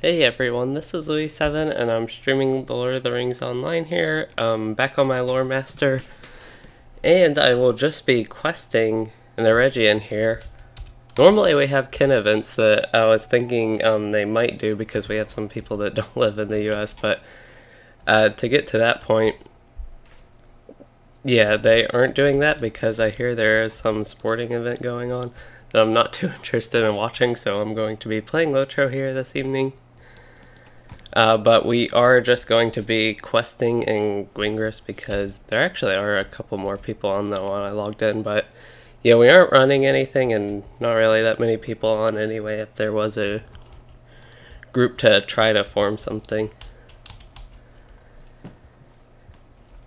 Hey everyone, this is Louis7 and I'm streaming the Lord of the Rings online here, back on my Lore Master, and I will just be questing an Eregion here. Normally we have kin events that I was thinking they might do because we have some people that don't live in the US, but to get to that point, yeah, they aren't doing that because I hear there is some sporting event going on that I'm not too interested in watching, so I'm going to be playing Lotro here this evening. But we are just going to be questing in Gwingris because there actually are a couple more people on than when I logged in, but yeah, we aren't running anything and not really that many people on anyway if there was a group to try to form something.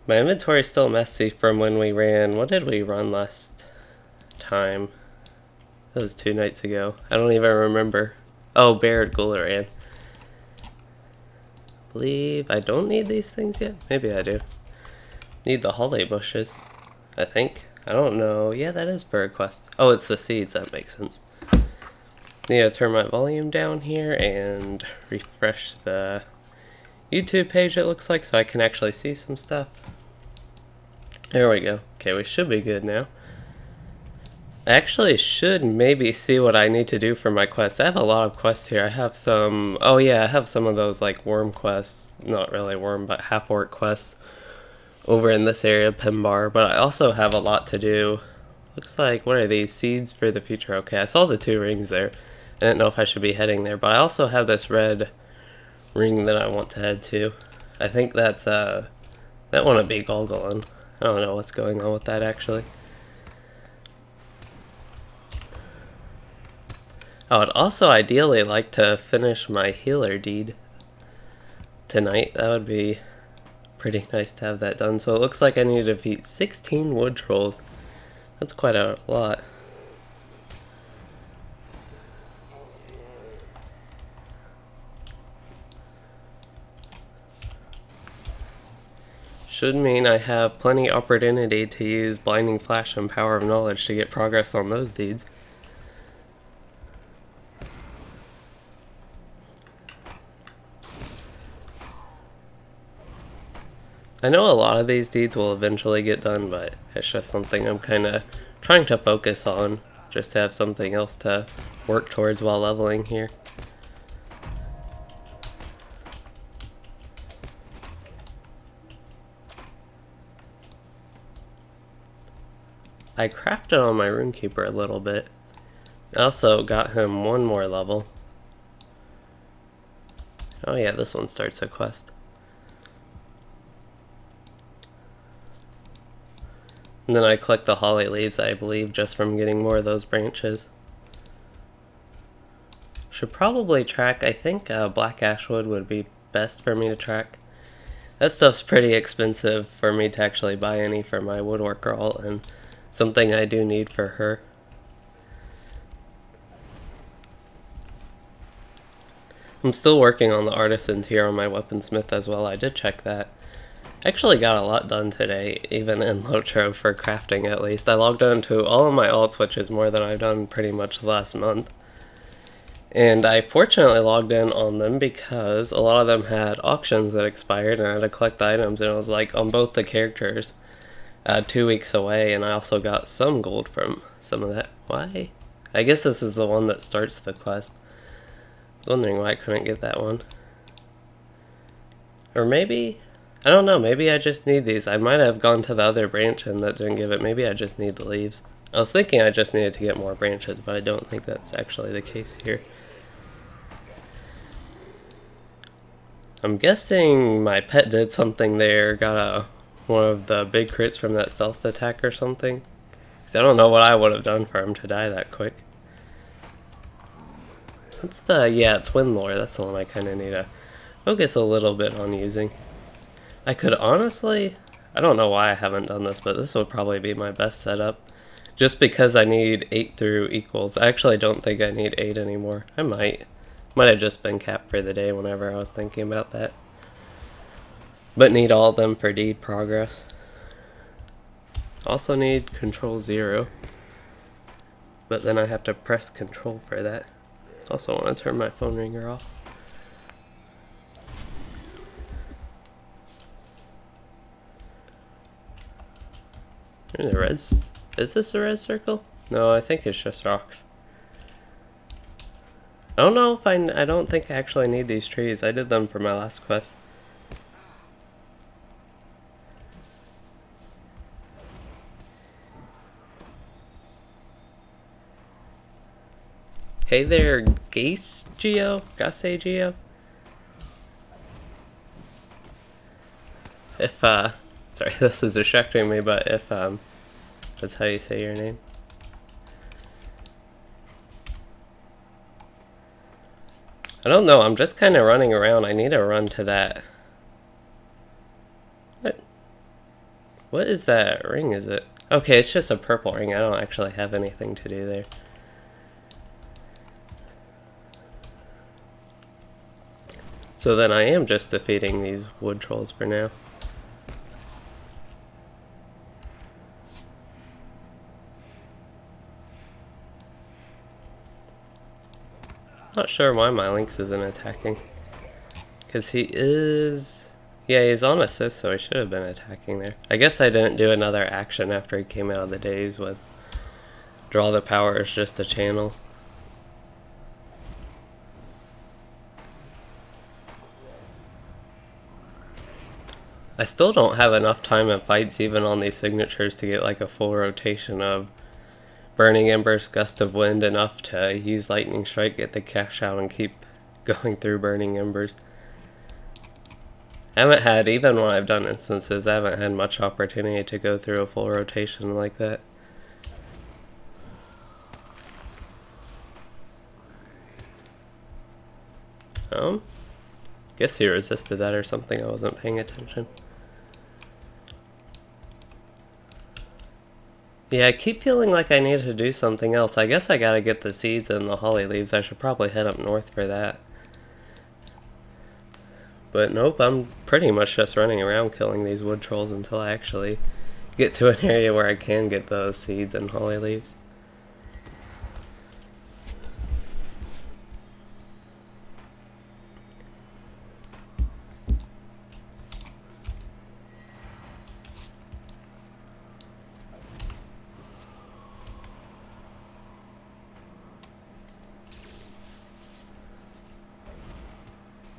My inventory is still messy from when we ran. What did we run last time? That was 2 nights ago. I don't even remember. Oh, Baird Gularan. Believe I don't need these things yet. Maybe I do. Need the holly bushes, I think. I don't know. Yeah, that is for a quest. Oh, it's the seeds. That makes sense. Need to turn my volume down here and refresh the YouTube page, it looks like, so I can actually see some stuff. There we go. Okay, we should be good now. I actually should maybe see what I need to do for my quests. I have a lot of quests here. I have some, oh yeah, I have some of those like worm quests, not really worm, but half-orc quests over in this area, Pimbar, but I also have a lot to do. Looks like, what are these? Seeds for the future. Okay, I saw the 2 rings there. I didn't know if I should be heading there, but I also have this red ring that I want to head to. I think that's, that one would be Golgolin. I don't know what's going on with that actually. I would also ideally like to finish my healer deed tonight. That would be pretty nice to have that done. So it looks like I need to defeat 16 wood trolls. That's quite a lot. Should mean I have plenty opportunity to use Blinding Flash and Power of Knowledge to get progress on those deeds. I know a lot of these deeds will eventually get done, but it's just something I'm kind of trying to focus on, just to have something else to work towards while leveling here. I crafted on my Runekeeper a little bit. I also got him 1 more level. Oh yeah, this one starts a quest. And then I collect the holly leaves, I believe, just from getting more of those branches. Should probably track, I think black ashwood would be best for me to track. That stuff's pretty expensive for me to actually buy any for my woodwork girl, and something I do need for her. I'm still working on the artisan tier on my weaponsmith as well. I did check that. Actually got a lot done today, even in Lotro for crafting at least. I logged on to all of my alts, which is more than I've done pretty much the last month. And I fortunately logged in on them because a lot of them had auctions that expired and I had to collect the items, and it was like on both the characters 2 weeks away, and I also got some gold from some of that. Why? I guess this is the one that starts the quest. I was wondering why I couldn't get that one. Or maybe, I don't know, maybe I just need these. I might have gone to the other branch and that didn't give it. Maybe I just need the leaves. I was thinking I just needed to get more branches, but I don't think that's actually the case here. I'm guessing my pet did something there, got one of the big crits from that stealth attack or something. Because I don't know what I would have done for him to die that quick. What's the, yeah, it's Windlore. That's the one I kind of need to focus a little bit on using. I could honestly, I don't know why I haven't done this, but this would probably be my best setup. Just because I need 8 through equals. I actually don't think I need 8 anymore. I might. Might have just been capped for the day whenever I was thinking about that. But need all of them for deed progress. Also need control 0. But then I have to press control for that. Also want to turn my phone ringer off. There's a res. Is this a res circle? No, I think it's just rocks. I don't know if I don't think I actually need these trees. I did them for my last quest. Hey there, Geo? If, sorry, this is distracting me, but if, that's how you say your name. I don't know, I'm just kind of running around. I need to run to that. What is that ring, is it? Okay, it's just a purple ring. I don't actually have anything to do there. So then I am just defeating these wood trolls for now. Not sure why my Lynx isn't attacking. Because he is... Yeah, he's on assist, so he should have been attacking there. I guess I didn't do another action after he came out of the daze with draw the power as just a channel. I still don't have enough time in fights even on these signatures to get like a full rotation of Burning Embers, Gust of Wind, enough to use Lightning Strike, get the cash out, and keep going through Burning Embers. I haven't had, even when I've done instances, I haven't had much opportunity to go through a full rotation like that. Guess he resisted that or something, I wasn't paying attention. Yeah, I keep feeling like I need to do something else. I guess I gotta get the seeds and the holly leaves. I should probably head up north for that. But nope, I'm pretty much just running around killing these wood trolls until I actually get to an area where I can get those seeds and holly leaves.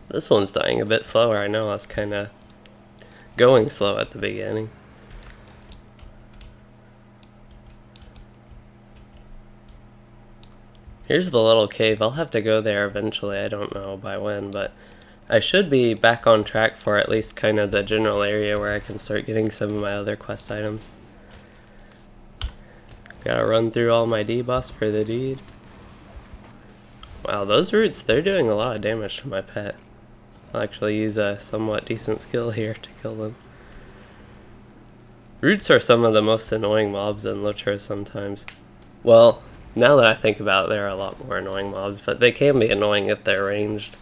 This one's dying a bit slower. I know I was kind of going slow at the beginning. Here's the little cave. I'll have to go there eventually. I don't know by when, but I should be back on track for at least kind of the general area where I can start getting some of my other quest items. Gotta run through all my debuffs for the deed. Wow, those roots, they're doing a lot of damage to my pet. I'll actually use a somewhat decent skill here to kill them. Roots are some of the most annoying mobs in Lotro sometimes. Well, now that I think about it, there are a lot more annoying mobs, but they can be annoying if they're ranged.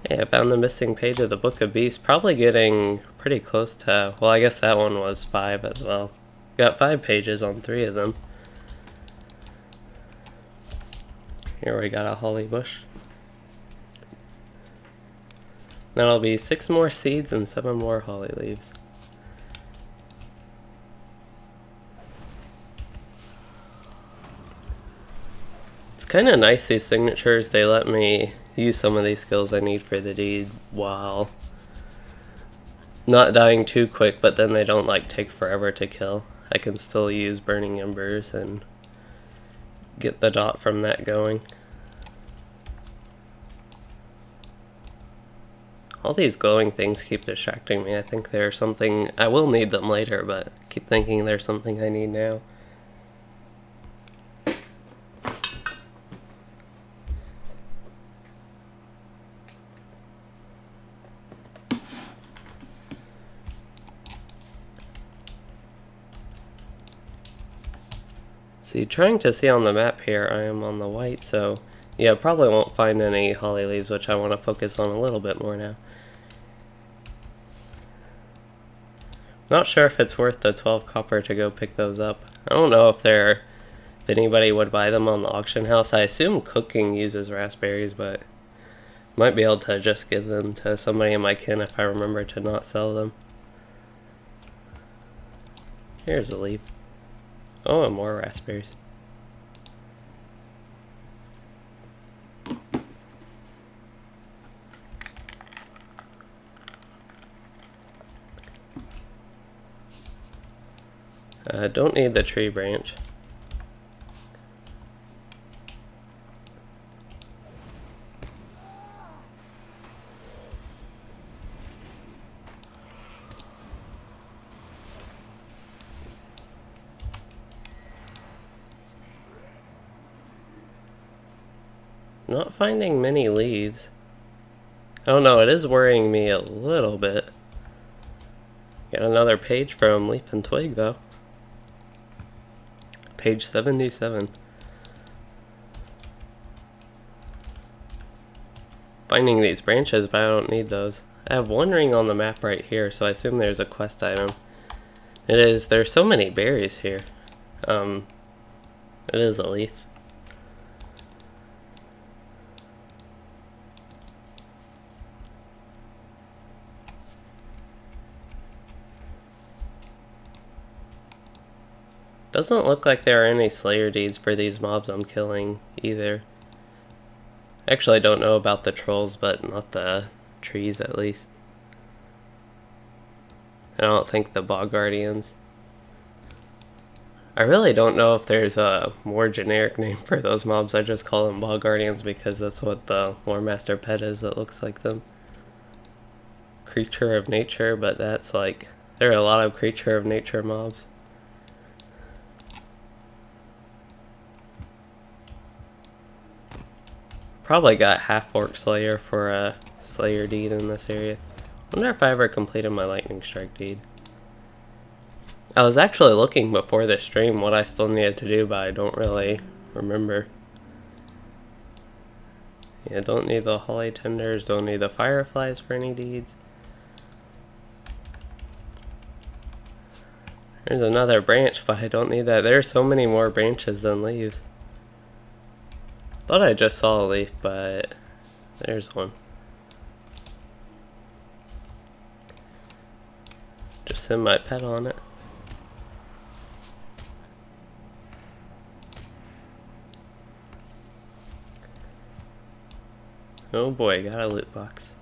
Hey, I found the missing page of the Book of Beasts, probably getting pretty close to, well, I guess that one was 5 as well. Got 5 pages on 3 of them. Here we got a holly bush. That'll be 6 more seeds and 7 more holly leaves. It's kind of nice, these signatures. They let me use some of these skills I need for the deed while not dying too quick, but then they don't like take forever to kill. I can still use Burning Embers and get the dot from that going. All these glowing things keep distracting me. I think there's something, I will need them later, but I keep thinking there's something I need now. See, trying to see on the map here, I am on the white, so yeah, probably won't find any holly leaves, which I want to focus on a little bit more now. Not sure if it's worth the 12 copper to go pick those up. I don't know if anybody would buy them on the auction house. I assume cooking uses raspberries, but might be able to just give them to somebody in my kin if I remember to not sell them. Here's a leaf. Oh, and more raspberries. Don't need the tree branch. Not finding many leaves. I don't know, it is worrying me a little bit. Got another page from Leaf and Twig though. Page 77. Finding these branches, but I don't need those. I have one ring on the map right here, so I assume there's a quest item. It is. There's so many berries here. It is a leaf. Doesn't look like there are any Slayer deeds for these mobs I'm killing either. Actually, I don't know about the trolls, but not the trees at least. I don't think the bog guardians. I really don't know if there's a more generic name for those mobs. I just call them bog guardians because that's what the lore master pet is that looks like them. Creature of nature, but that's like, there are a lot of creature of nature mobs. Probably got half-orc slayer for a slayer deed in this area. Wonder if I ever completed my lightning strike deed. I was actually looking before this stream what I still needed to do, but I don't really remember. Yeah, don't need the holly tenders, don't need the fireflies for any deeds. There's another branch, but I don't need that. There's so many more branches than leaves. Thought I just saw a leaf, but there's one. Just send my pet on it. Oh boy, got a loot box.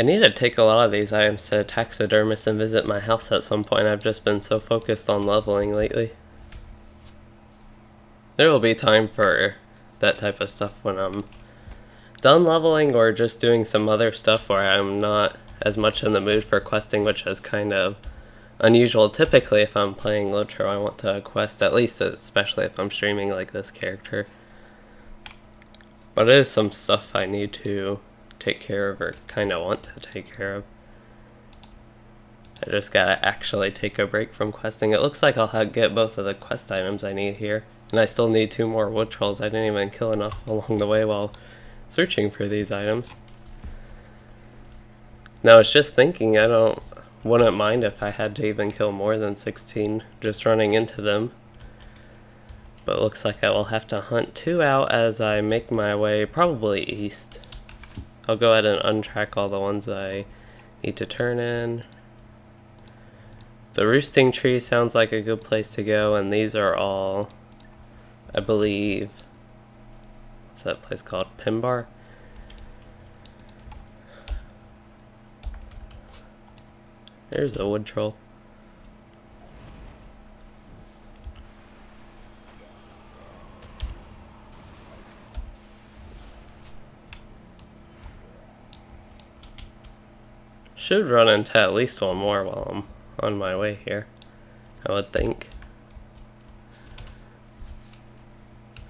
I need to take a lot of these items to taxidermist and visit my house at some point. I've just been so focused on leveling lately. There will be time for that type of stuff when I'm done leveling or just doing some other stuff where I'm not as much in the mood for questing, which is kind of unusual. Typically, if I'm playing Lotro, I want to quest, at least especially if I'm streaming like this character. But it is some stuff I need to take care of, or kind of want to take care of. I just gotta actually take a break from questing. It looks like I'll get both of the quest items I need here, and I still need 2 more wood trolls. I didn't even kill enough along the way while searching for these items. Now I was just thinking, wouldn't mind if I had to even kill more than 16 just running into them. But it looks like I will have to hunt 2 out as I make my way probably east. I'll go ahead and untrack all the ones I need to turn in. The roosting tree sounds like a good place to go, and these are all, I believe, what's that place called? Pimbar? There's a wood troll. Should run into at least one more while I'm on my way here, I would think.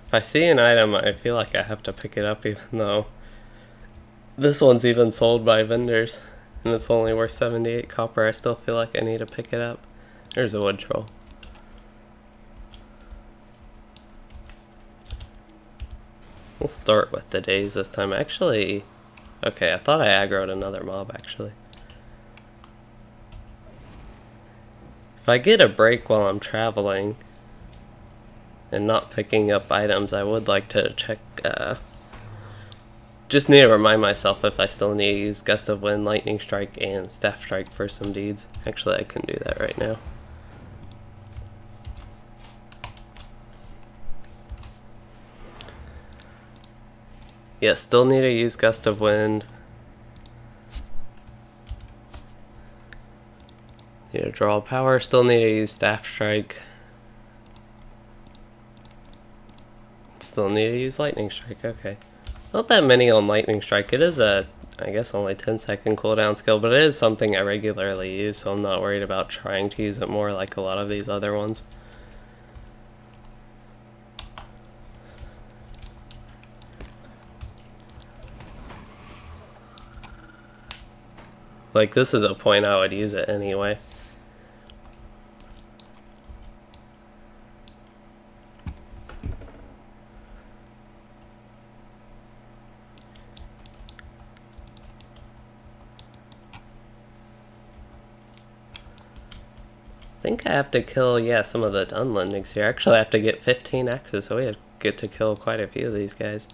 If I see an item, I feel like I have to pick it up, even though this one's even sold by vendors and it's only worth 78 copper. I still feel like I need to pick it up. There's a wood troll. We'll start with the days this time. Actually, okay, I thought I aggroed another mob actually. If I get a break while I'm traveling, and not picking up items, I would like to check, just need to remind myself if I still need to use Gust of Wind, Lightning Strike, and Staff Strike for some deeds. Actually, I can do that right now. Yeah, still need to use Gust of Wind. Need to draw power, still need to use Staff Strike. Still need to use Lightning Strike, okay. Not that many on Lightning Strike. It is a, I guess, only 10-second cooldown skill, but it is something I regularly use, so I'm not worried about trying to use it more like a lot of these other ones. Like, this is a point I would use it anyway. I think I have to kill, yeah, some of the Dunlendings here. Actually, I have to get 15 axes, so we get to kill quite a few of these guys.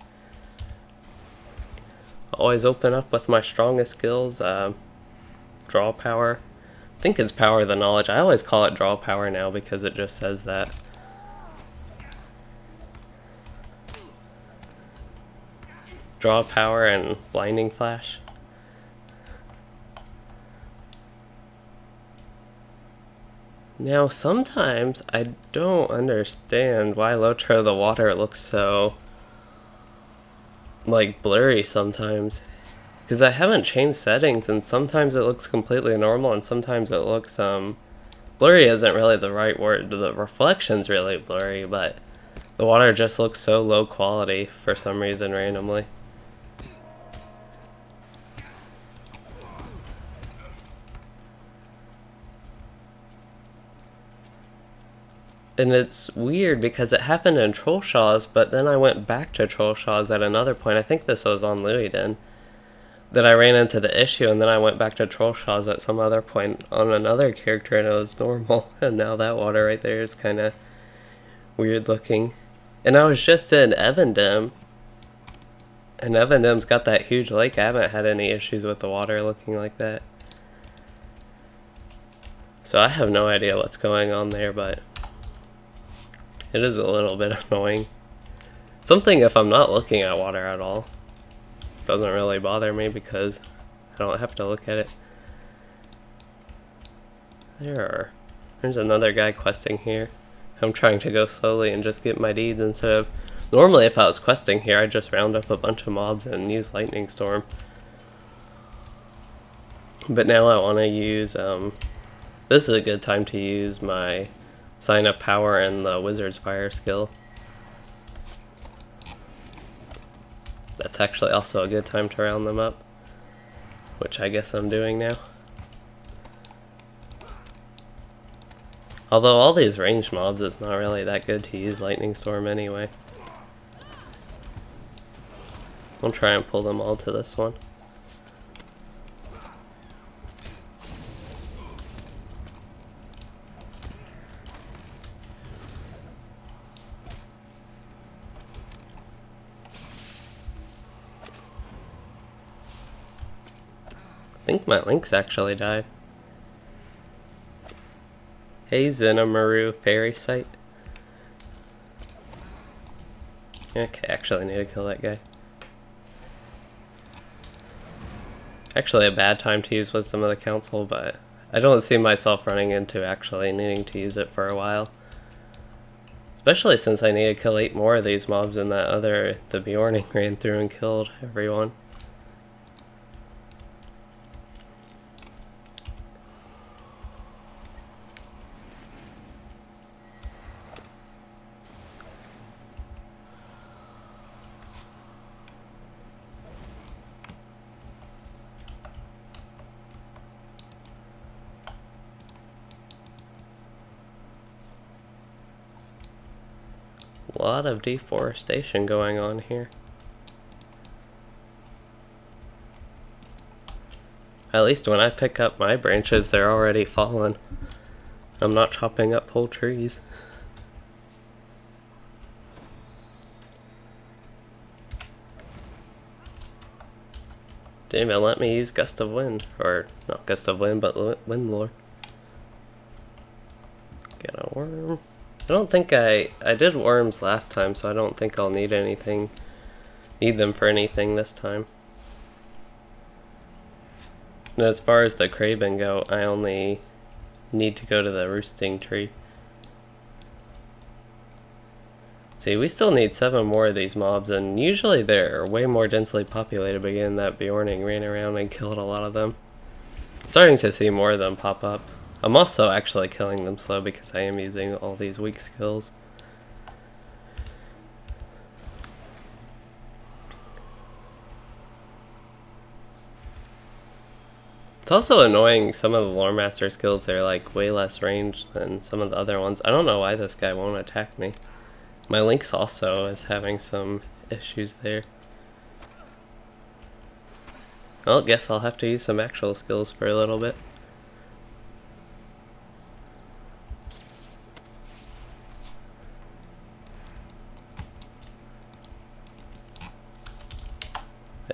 Always open up with my strongest skills. Draw power. I think it's power of the knowledge. I always call it draw power now because it just says that. Draw power and blinding flash. Now, sometimes I don't understand why Lotro the water looks so, like, blurry sometimes. Because I haven't changed settings, and sometimes it looks completely normal, and sometimes it looks, blurry isn't really the right word. The reflection's really blurry, but the water just looks so low quality for some reason randomly. And it's weird because it happened in Trollshaws, but then I went back to Trollshaws at another point. I think this was on Louisden. That I ran into the issue, and then I went back to Trollshaws at some other point on another character, and it was normal. And now that water right there is kind of weird looking. And I was just in Evendem, and Evendem's got that huge lake. I haven't had any issues with the water looking like that. So I have no idea what's going on there, but it is a little bit annoying. Something if I'm not looking at water at all. Doesn't really bother me because I don't have to look at it. There's another guy questing here. I'm trying to go slowly and just get my deeds instead of... Normally if I was questing here, I'd just round up a bunch of mobs and use Lightning Storm. But now I want to use... this is a good time to use my Sign of Power and the Wizard's Fire skill. That's actually also a good time to round them up, which I guess I'm doing now. Although all these ranged mobs, it's not really that good to use Lightning Storm anyway. I'll try and pull them all to this one. I think my links actually died. Hey, Zenamaru Fairy Site. Okay, actually I need to kill that guy. Actually a bad time to use Wisdom of the Council, but I don't see myself running into actually needing to use it for a while. Especially since I need to kill 8 more of these mobs and that other, the Bjorning ran through and killed everyone. A lot of deforestation going on here. At least when I pick up my branches, they're already fallen. I'm not chopping up whole trees. Didn't even let me use Gust of Wind. Or, not Gust of Wind, but Wind Lore. Get a worm. I don't think I did worms last time, so I don't think I'll need anything. Need them for anything this time. And as far as the Kraben go, I only need to go to the roosting tree. See, we still need 7 more of these mobs, and usually they're way more densely populated, but again, that Bjorning ran around and killed a lot of them. Starting to see more of them pop up. I'm also actually killing them slow because I am using all these weak skills. It's also annoying, some of the Lore Master skills, they're like way less range than some of the other ones. I don't know why this guy won't attack me. My Lynx also is having some issues there. Well, guess I'll have to use some actual skills for a little bit.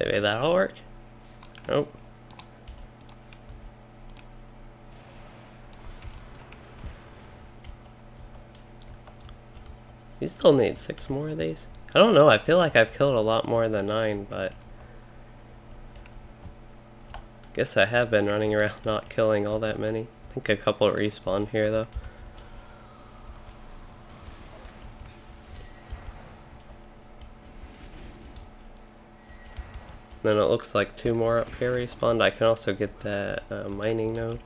Maybe that'll work. Nope. You still need 6 more of these? I don't know, I feel like I've killed a lot more than 9, but guess I have been running around not killing all that many. I think a couple respawn here though. Then it looks like 2 more up here respawned. I can also get that mining node.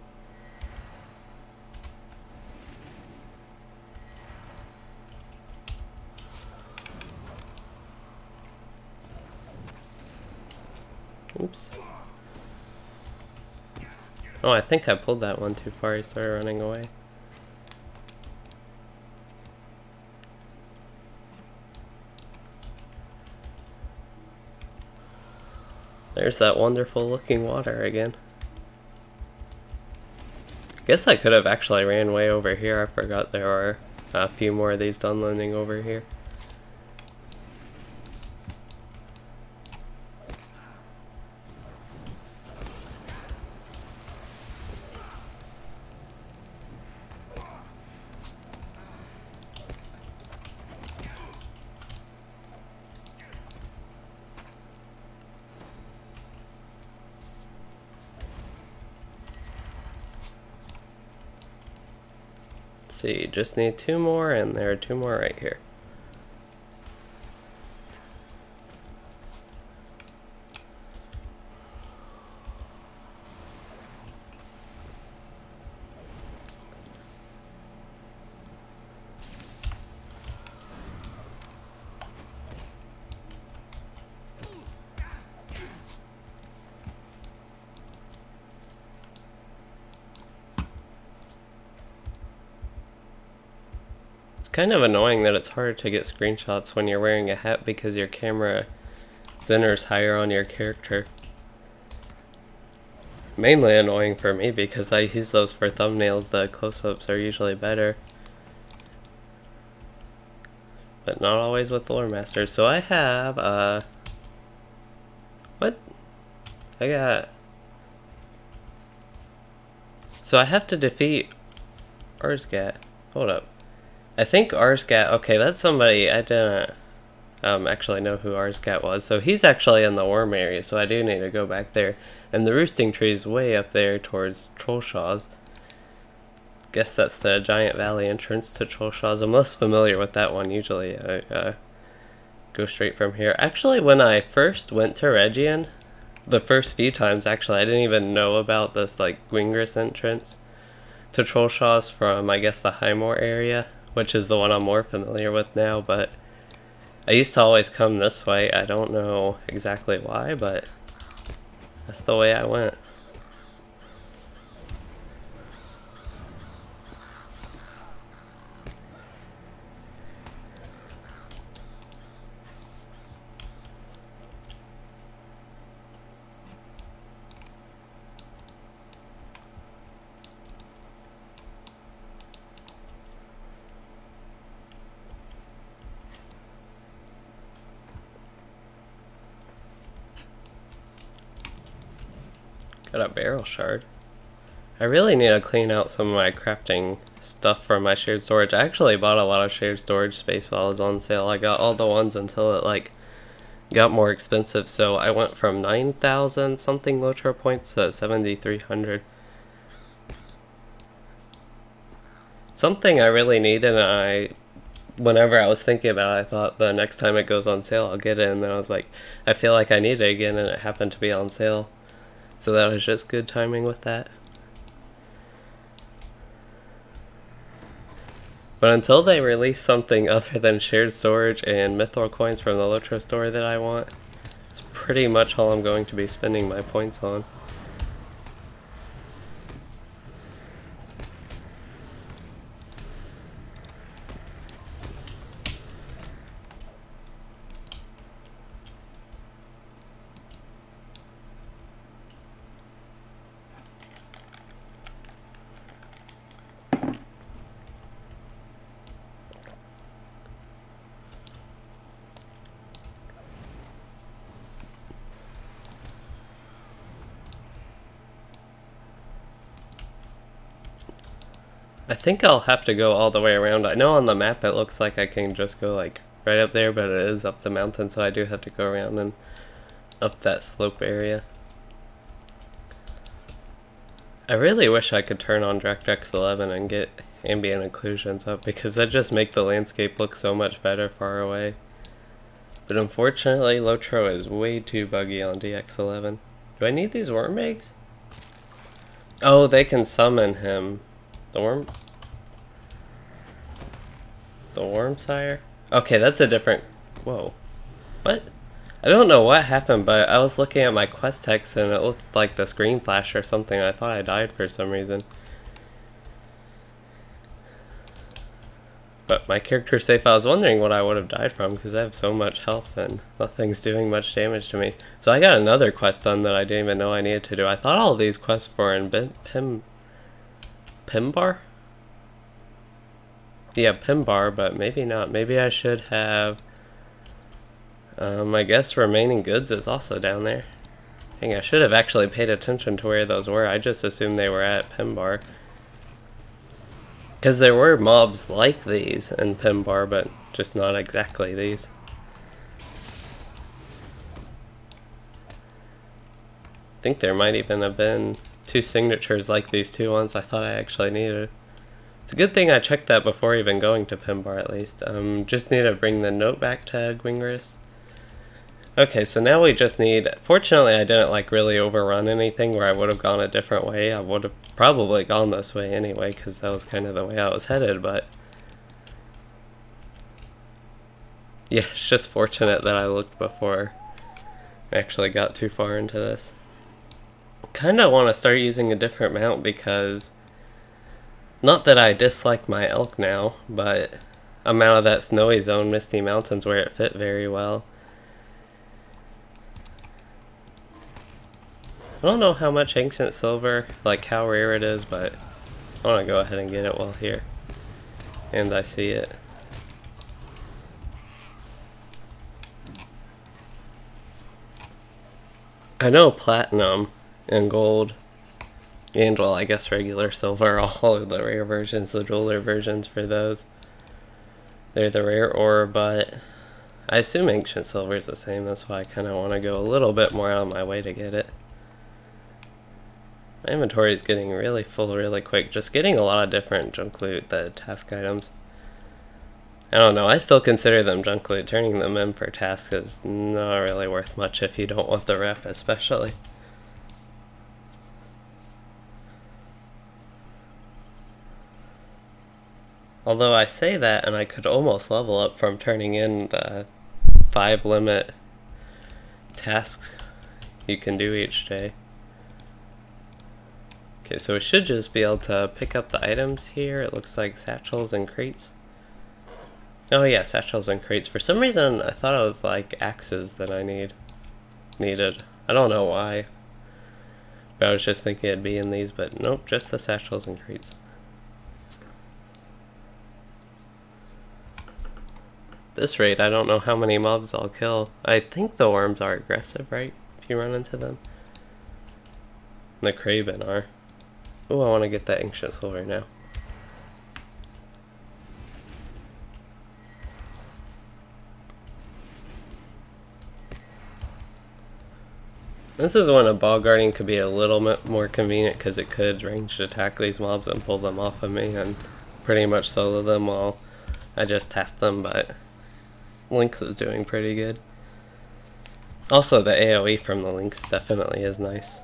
Oops. Oh, I think I pulled that one too far. He started running away. There's that wonderful looking water again. Guess I could have actually ran way over here. I forgot there are a few more of these dunlending over here. See, just need 2 more, and there are 2 more right here. Kind of annoying that it's harder to get screenshots when you're wearing a hat because your camera centers higher on your character. Mainly annoying for me because I use those for thumbnails. The close-ups are usually better, but not always with Lore Masters. So I have what? I got. So I have to defeat Arsgat. Hold up. I think Arsgat, okay, that's somebody I didn't actually know who Arsgat was. So he's actually in the worm area, so I do need to go back there. And the roosting tree is way up there towards Trollshaws. Guess that's the giant valley entrance to Trollshaws. I'm less familiar with that one. Usually I go straight from here. Actually, when I first went to Eregion, the first few times actually, I didn't even know about this like Gwingris entrance to Trollshaws from, I guess, the Highmoor area, which is the one I'm more familiar with now, but I used to always come this way. I don't know exactly why, but that's the way I went. Got a barrel shard. I really need to clean out some of my crafting stuff from my shared storage. I actually bought a lot of shared storage space while I was on sale. I got all the ones until it like got more expensive, so I went from 9,000 something Lotro points to 7,300. Something I really needed, and whenever I was thinking about it, I thought the next time it goes on sale I'll get it, and then I was like, I feel like I need it again, and it happened to be on sale. So that was just good timing with that. But until they release something other than shared storage and mithril coins from the Lotro store that I want, it's pretty much all I'm going to be spending my points on. I think I'll have to go all the way around. I know on the map it looks like I can just go like right up there, but it is up the mountain, so I do have to go around and up that slope area. I really wish I could turn on DirectX 11 and get ambient occlusions up, because that just make the landscape look so much better far away. But unfortunately, Lotro is way too buggy on DX11. Do I need these worm eggs? Oh, they can summon him. The worm sire? Okay, that's a different... Whoa. What? I don't know what happened, but I was looking at my quest text and it looked like the screen flashed or something. I thought I died for some reason. But my character's safe. I was wondering what I would have died from, because I have so much health and nothing's doing much damage to me. So I got another quest done that I didn't even know I needed to do. I thought all these quests were in Pimbar? Yeah, Pimbar, but maybe not. Maybe I should have... I guess remaining goods is also down there. Dang, I should have actually paid attention to where those were. I just assumed they were at Pimbar. Because there were mobs like these in Pimbar, but just not exactly these. I think there might even have been 2 signatures like these 2 ones I thought I actually needed. It's a good thing I checked that before even going to Pimbar at least. Just need to bring the note back to Gwingris. Okay, so now we just need... Fortunately, I didn't like really overrun anything where I would have gone a different way. I would have probably gone this way anyway, because that was kind of the way I was headed, but... Yeah, it's just fortunate that I looked before I actually got too far into this. Kind of want to start using a different mount, because... Not that I dislike my elk now, but I'm out of that snowy zone, Misty Mountains, where it fit very well. I don't know how much ancient silver, like how rare it is, but I want to go ahead and get it while here. And I see it. I know platinum and gold, and well, I guess regular silver, all of the rare versions, the jeweler versions for those. They're the rare ore, but I assume ancient silver is the same. That's why I kind of want to go a little bit more out of my way to get it. My inventory is getting really full really quick, just getting a lot of different junk loot, the task items. I don't know, I still consider them junk loot. Turning them in for tasks is not really worth much if you don't want the rep, especially. Although I say that, and I could almost level up from turning in the 5 limit tasks you can do each day. Okay, so we should just be able to pick up the items here. It looks like satchels and crates. Oh yeah, satchels and crates. For some reason, I thought it was like axes that I needed. I don't know why. But I was just thinking it'd be in these, but nope, just the satchels and crates. This rate, I don't know how many mobs I'll kill. I think the worms are aggressive, right? If you run into them. the Craven are. Oh, I want to get that ancient silver now. This is when a ball guardian could be a little bit more convenient because it could ranged attack these mobs and pull them off of me and pretty much solo them while I just tap them, but Lynx is doing pretty good. Also, the AoE from the Lynx definitely is nice.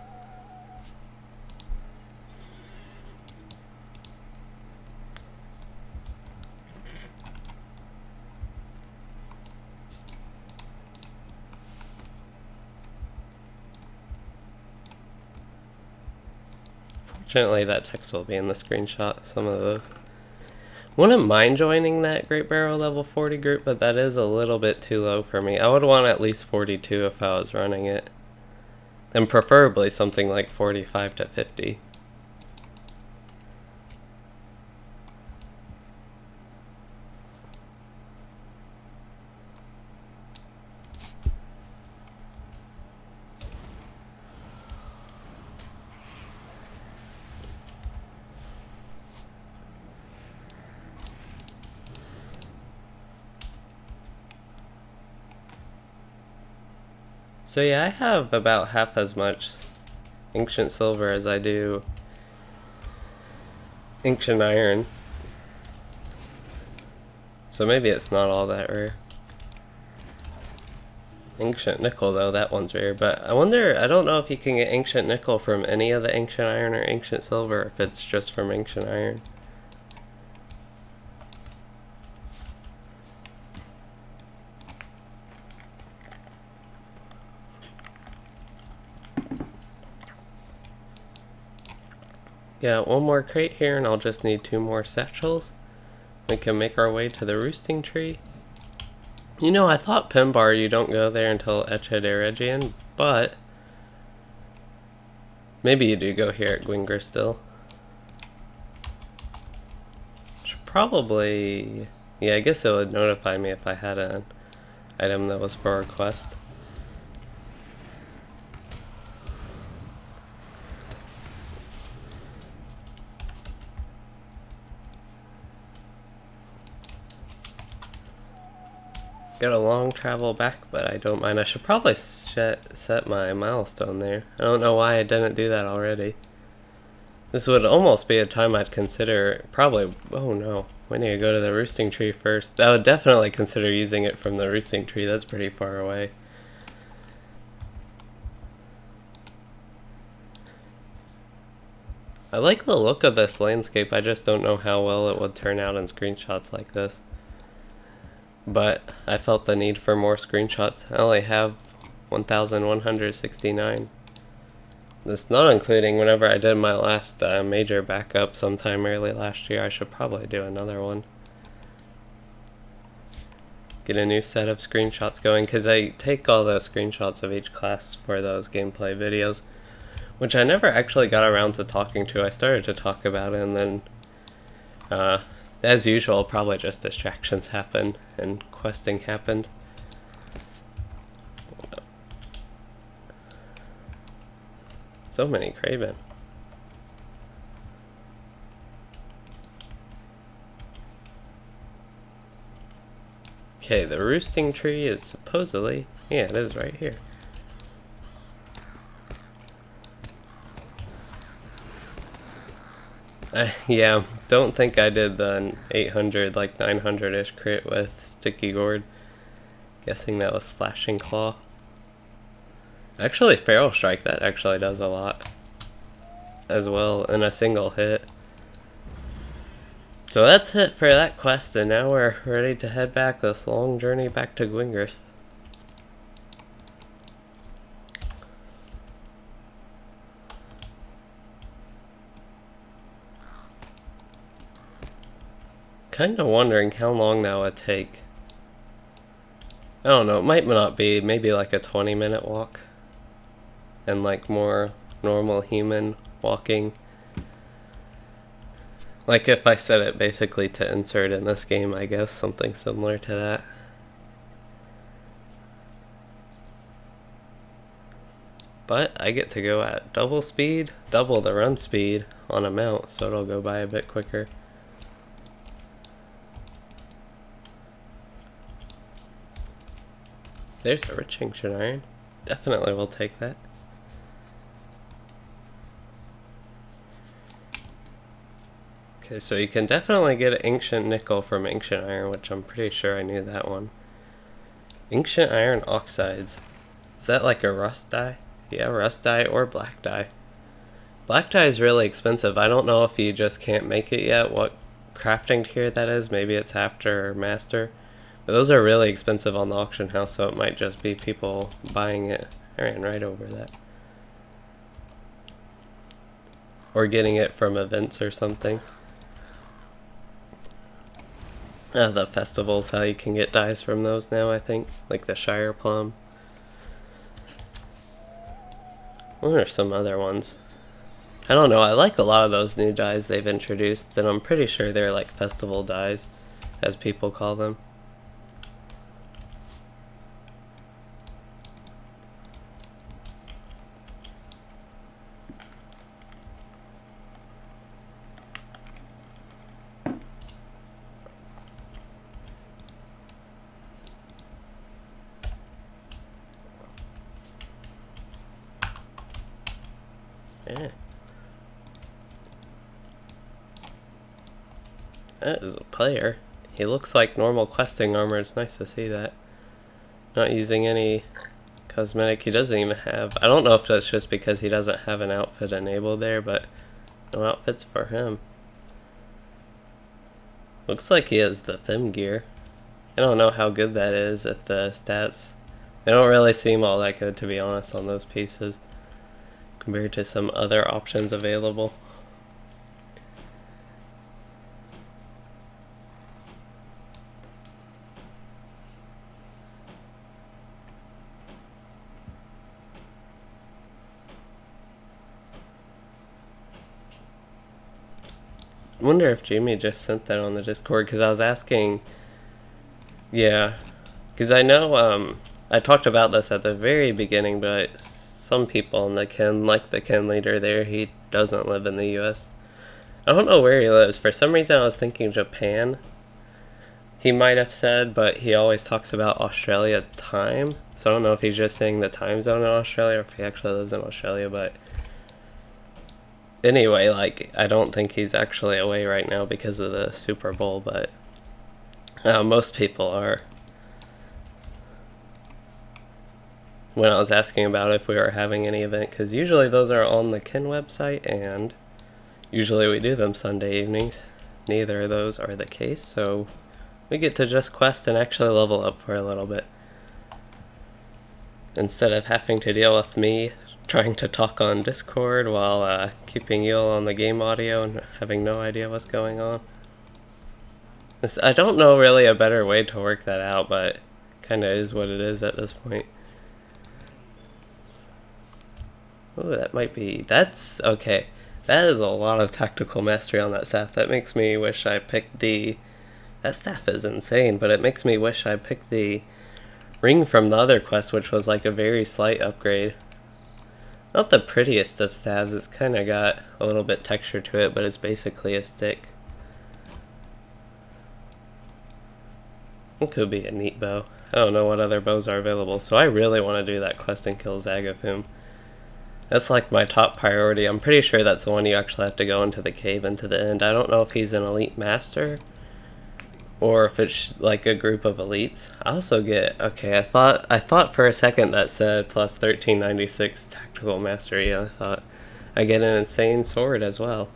Fortunately, that text will be in the screenshot, some of those. Wouldn't mind joining that Great Barrel level 40 group, but that is a little bit too low for me. I would want at least 42 if I was running it. And preferably something like 45 to 50. So yeah, I have about half as much ancient silver as I do ancient iron. So maybe it's not all that rare. Ancient nickel though, that one's rare, but I wonder, I don't know if you can get ancient nickel from any of the ancient iron or ancient silver, if it's just from ancient iron. Got one more crate here and I'll just need 2 more satchels. We can make our way to the roosting tree. You know, I thought Pimbar you don't go there until Eregion, but maybe you do go here at Gwingris still. Should probably, yeah, I guess it would notify me if I had an item that was for a quest. Got a long travel back, but I don't mind. I should probably set my milestone there. I don't know why I didn't do that already. This would almost be a time I'd consider, probably, oh no, we need to go to the roosting tree first. I would definitely consider using it from the roosting tree, that's pretty far away. I like the look of this landscape, I just don't know how well it would turn out in screenshots like this. But I felt the need for more screenshots. I only have 1,169. That's not including whenever I did my last major backup sometime early last year. I should probably do another one. Get a new set of screenshots going, because I take all the screenshots of each class for those gameplay videos, which I never actually got around to talking to. I started to talk about it and then as usual, probably just distractions happened and questing happened. So many Craven. Okay, the roosting tree is supposedly, yeah, it is right here. Yeah, don't think I did the 800, like 900-ish crit with Sticky Gourd. Guessing that was Slashing Claw. Actually, Feral Strike, that actually does a lot as well in a single hit. So that's it for that quest, and now we're ready to head back this long journey back to Gwingris. Kinda wondering how long that would take. I don't know, it might not be, maybe like a 20-minute walk. And like more normal human walking. Like if I set it basically to insert in this game, I guess, something similar to that. but I get to go at double speed, double the run speed on a mount, so it'll go by a bit quicker. There's a rich ancient iron. Definitely will take that. Okay, so you can definitely get ancient nickel from ancient iron, which I'm pretty sure I knew that one. Ancient iron oxides. Is that like a rust dye? Yeah, rust dye or black dye. Black dye is really expensive. I don't know if you just can't make it yet, what crafting tier that is. Maybe it's after or master. But those are really expensive on the auction house, so it might just be people buying it. I ran right over that. Or getting it from events or something. The festivals, how you can get dyes from those now, I think. Like the Shire Plum. What are some other ones? I don't know, I like a lot of those new dyes they've introduced, and I'm pretty sure they're like festival dyes, as people call them. Yeah. That is a player. He looks like normal questing armor. It's nice to see that. Not using any cosmetic. He doesn't even have... I don't know if that's just because he doesn't have an outfit enabled there, but no outfits for him. Looks like he has the Fem gear. I don't know how good that is if the stats... They don't really seem all that good, to be honest, on those pieces, compared to some other options available. I wonder if Jamie just sent that on the Discord, because I was asking, yeah, because I know I talked about this at the very beginning, but some people in the kin, like the kin leader there, he doesn't live in the US. I don't know where he lives. For some reason I was thinking Japan, he might have said, but he always talks about Australia time, so I don't know if he's just saying the time zone in Australia or if he actually lives in Australia, but anyway, like, I don't think he's actually away right now because of the Super Bowl, but most people are. When I was asking about if we were having any event, because usually those are on the kin website, and usually we do them Sunday evenings. Neither of those are the case, so we get to just quest and actually level up for a little bit, instead of having to deal with me trying to talk on Discord while keeping you all on the game audio and having no idea what's going on. I don't know really a better way to work that out, but kind of is what it is at this point. Oh, that might be... That's... Okay. That is a lot of tactical mastery on that staff. That makes me wish I picked the... That staff is insane, but it makes me wish I picked the ring from the other quest, which was like a very slight upgrade. Not the prettiest of staves. It's kind of got a little bit texture to it, but it's basically a stick. It could be a neat bow. I don't know what other bows are available, so I really want to do that quest and kill Zagafum. That's like my top priority. I'm pretty sure that's the one you actually have to go into the cave into the end. I don't know if he's an elite master or if it's like a group of elites. I also get... Okay, I thought for a second that said plus 1396 tactical mastery. I thought I get an insane sword as well.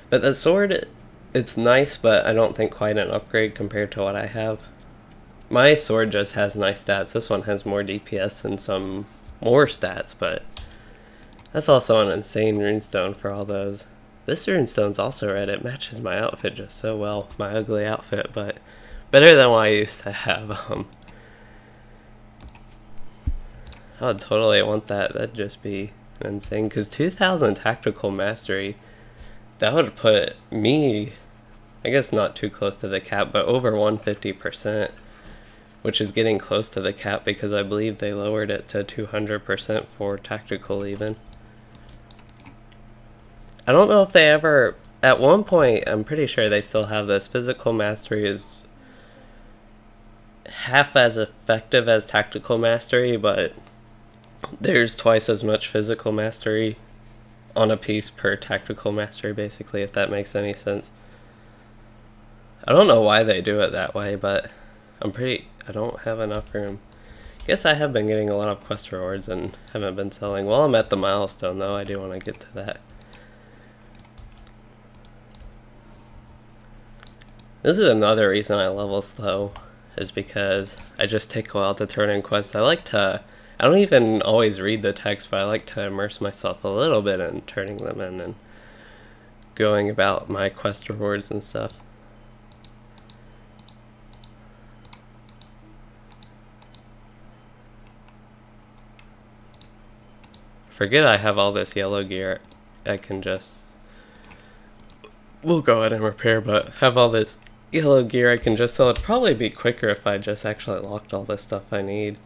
But the sword, it's nice, but I don't think quite an upgrade compared to what I have. My sword just has nice stats. This one has more DPS and some more stats, but that's also an insane runestone for all those. This runestone's also red. It matches my outfit just so well. My ugly outfit, but better than what I used to have. I would totally want that. That'd just be insane. Because 2000 tactical mastery, that would put me, I guess not too close to the cap, but over 150%. which is getting close to the cap because I believe they lowered it to 200% for tactical even. I don't know if they ever, at one point, I'm pretty sure they still have this. Physical mastery is half as effective as tactical mastery, but there's twice as much physical mastery on a piece per tactical mastery, basically, if that makes any sense. I don't know why they do it that way, but I don't have enough room. Guess I have been getting a lot of quest rewards and haven't been selling. While I'm at the milestone, though, I do want to get to that. This is another reason I level slow, is because I just take a while to turn in quests. I don't even always read the text, but I like to immerse myself a little bit in turning them in and going about my quest rewards and stuff. Forget I have all this yellow gear. I can just... We'll go ahead and repair, but have all this yellow gear I can just sell. It'd probably be quicker if I just actually locked all the stuff I need.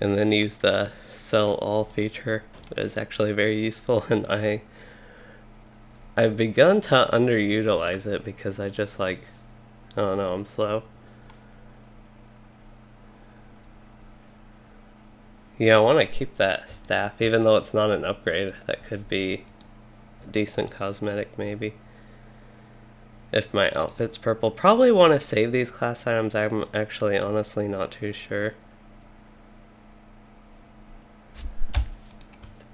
And then use the sell all feature. It is actually very useful, and I've begun to underutilize it because I just like, I don't know, I'm slow. Yeah, I want to keep that staff, even though it's not an upgrade. That could be a decent cosmetic, maybe. If my outfit's purple. Probably want to save these class items. I'm actually honestly not too sure.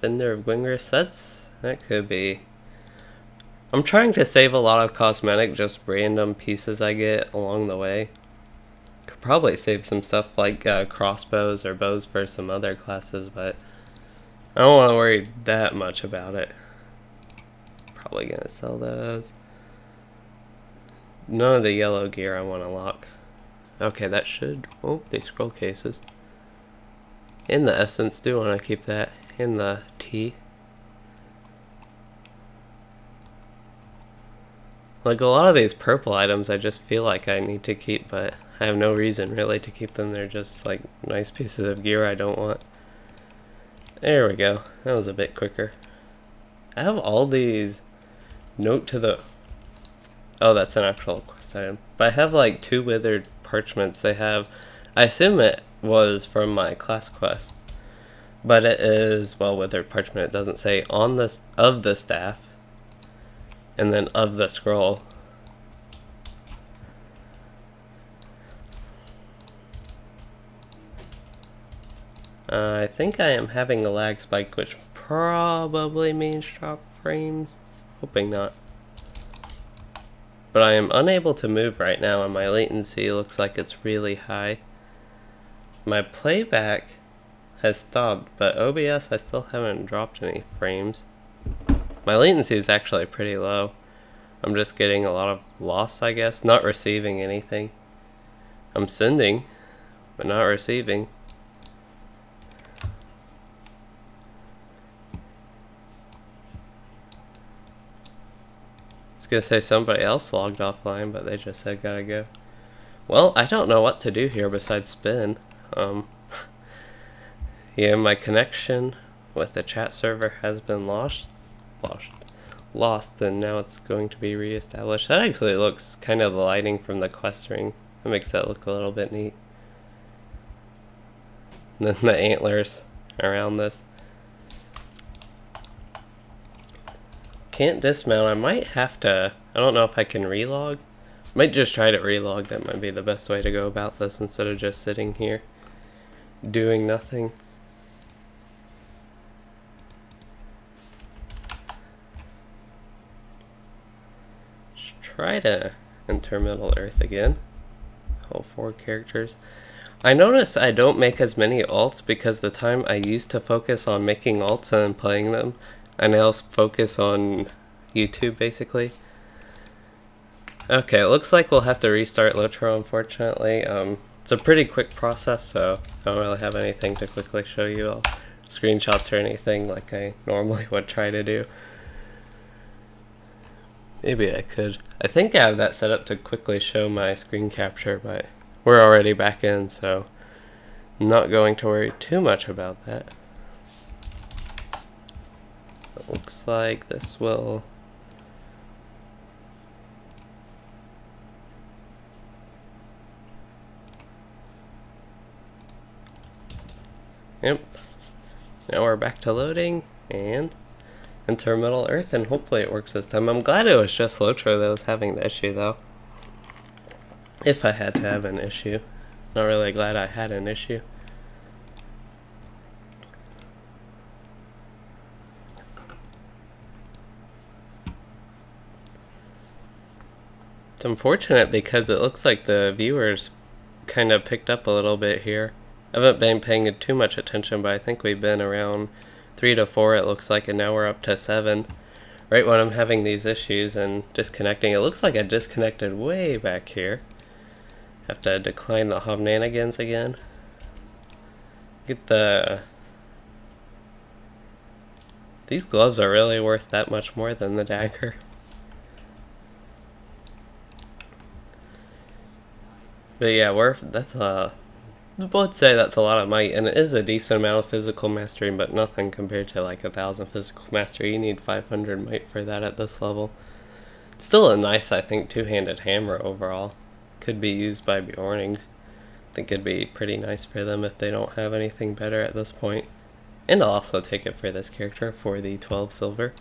Defender of Gwingris, that could be. I'm trying to save a lot of cosmetic, just random pieces I get along the way. Could probably save some stuff like crossbows or bows for some other classes, but I don't want to worry that much about it. Probably gonna sell those. None of the yellow gear I want to lock. Okay, that should... Oh, these scroll cases. In the essence, do want to keep that. In the tea. Like a lot of these purple items I just feel like I need to keep, but I have no reason really to keep them. They're just like nice pieces of gear I don't want. There we go. That was a bit quicker. I have all these note to the... Oh, that's an actual quest item. But I have like 2 withered parchments. They have... I assume it was from my class quest. But it is, well, withered parchment. It doesn't say on this of the staff. And then of the scroll. I think I am having a lag spike, which probably means drop frames. Hoping not. But I am unable to move right now, and my latency looks like it's really high. My playback has stopped, but OBS I still haven't dropped any frames. My latency is actually pretty low. I'm just getting a lot of loss, I guess. Not receiving anything. I'm sending, but not receiving. I was gonna say somebody else logged offline, but they just said gotta go. Well, I don't know what to do here besides spin. Yeah, my connection with the chat server has been lost, and now it's going to be reestablished. That actually looks kind of the lighting from the quest ring. That makes that look a little bit neat. And then the antlers around this. Can't dismount. I might have to, I don't know if I can relog. Might just try to relog. That might be the best way to go about this instead of just sitting here doing nothing. Try to enter Middle Earth again. All 4 characters. I notice I don't make as many alts because the time I used to focus on making alts and playing them, I now focus on YouTube basically. Okay, it looks like we'll have to restart Lotro, unfortunately. It's a pretty quick process, so I don't really have anything to quickly show you all. Screenshots or anything like I normally would try to do. Maybe I could. I think I have that set up to quickly show my screen capture, but we're already back in, so I'm not going to worry too much about that. It looks like this will... Yep. Now we're back to loading, and enter Middle Earth, and hopefully it works this time. I'm glad it was just Lotro that was having the issue, though. If I had to have an issue. Not really glad I had an issue. It's unfortunate because it looks like the viewers kind of picked up a little bit here. I haven't been paying too much attention, but I think we've been around 3 to 4 it looks like, and now we're up to 7. Right when I'm having these issues and disconnecting. It looks like I disconnected way back here. Have to decline the Hobnanigans again. Get the... These gloves are really worth that much more than the dagger. But yeah, that's would say that's a lot of might, and it is a decent amount of physical mastery, but nothing compared to like 1,000 physical mastery. You need 500 might for that at this level. It's still a nice, I think, two-handed hammer overall. Could be used by Bjornings. I think it'd be pretty nice for them if they don't have anything better at this point. And I'll also take it for this character for the 12 silver.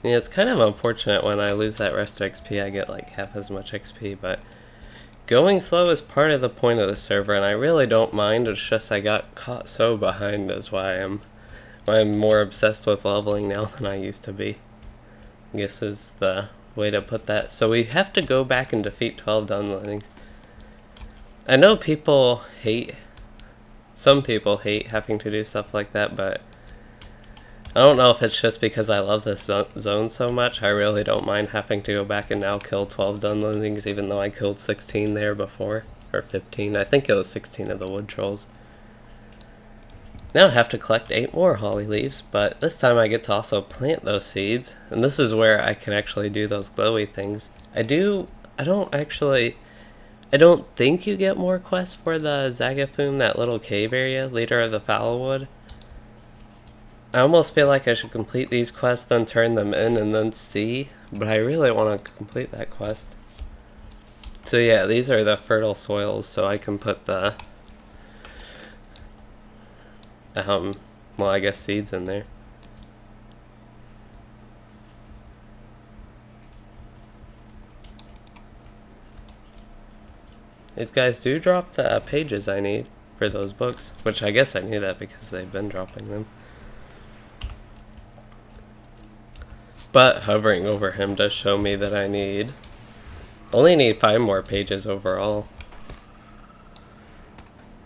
Yeah, it's kind of unfortunate when I lose that rest XP, I get like half as much XP, but going slow is part of the point of the server, and I really don't mind. It's just I got caught so behind is why I'm more obsessed with leveling now than I used to be. I guess is the way to put that. So we have to go back and defeat 12 dunlings. I know some people hate having to do stuff like that, but I don't know if it's just because I love this zone so much. I really don't mind having to go back and now kill 12 dunlings, even though I killed 16 there before. Or 15. I think it was 16 of the wood trolls. Now I have to collect 8 more holly leaves, but this time I get to also plant those seeds. And this is where I can actually do those glowy things. I don't think you get more quests for the Zagafoom, that little cave area, leader of the Foulwood. I almost feel like I should complete these quests, then turn them in, and then see, but I really want to complete that quest. So yeah, these are the fertile soils, so I can put the, well, I guess seeds in there. These guys do drop the pages I need for those books, which I guess I knew that because they've been dropping them. But hovering over him does show me that I only need 5 more pages overall.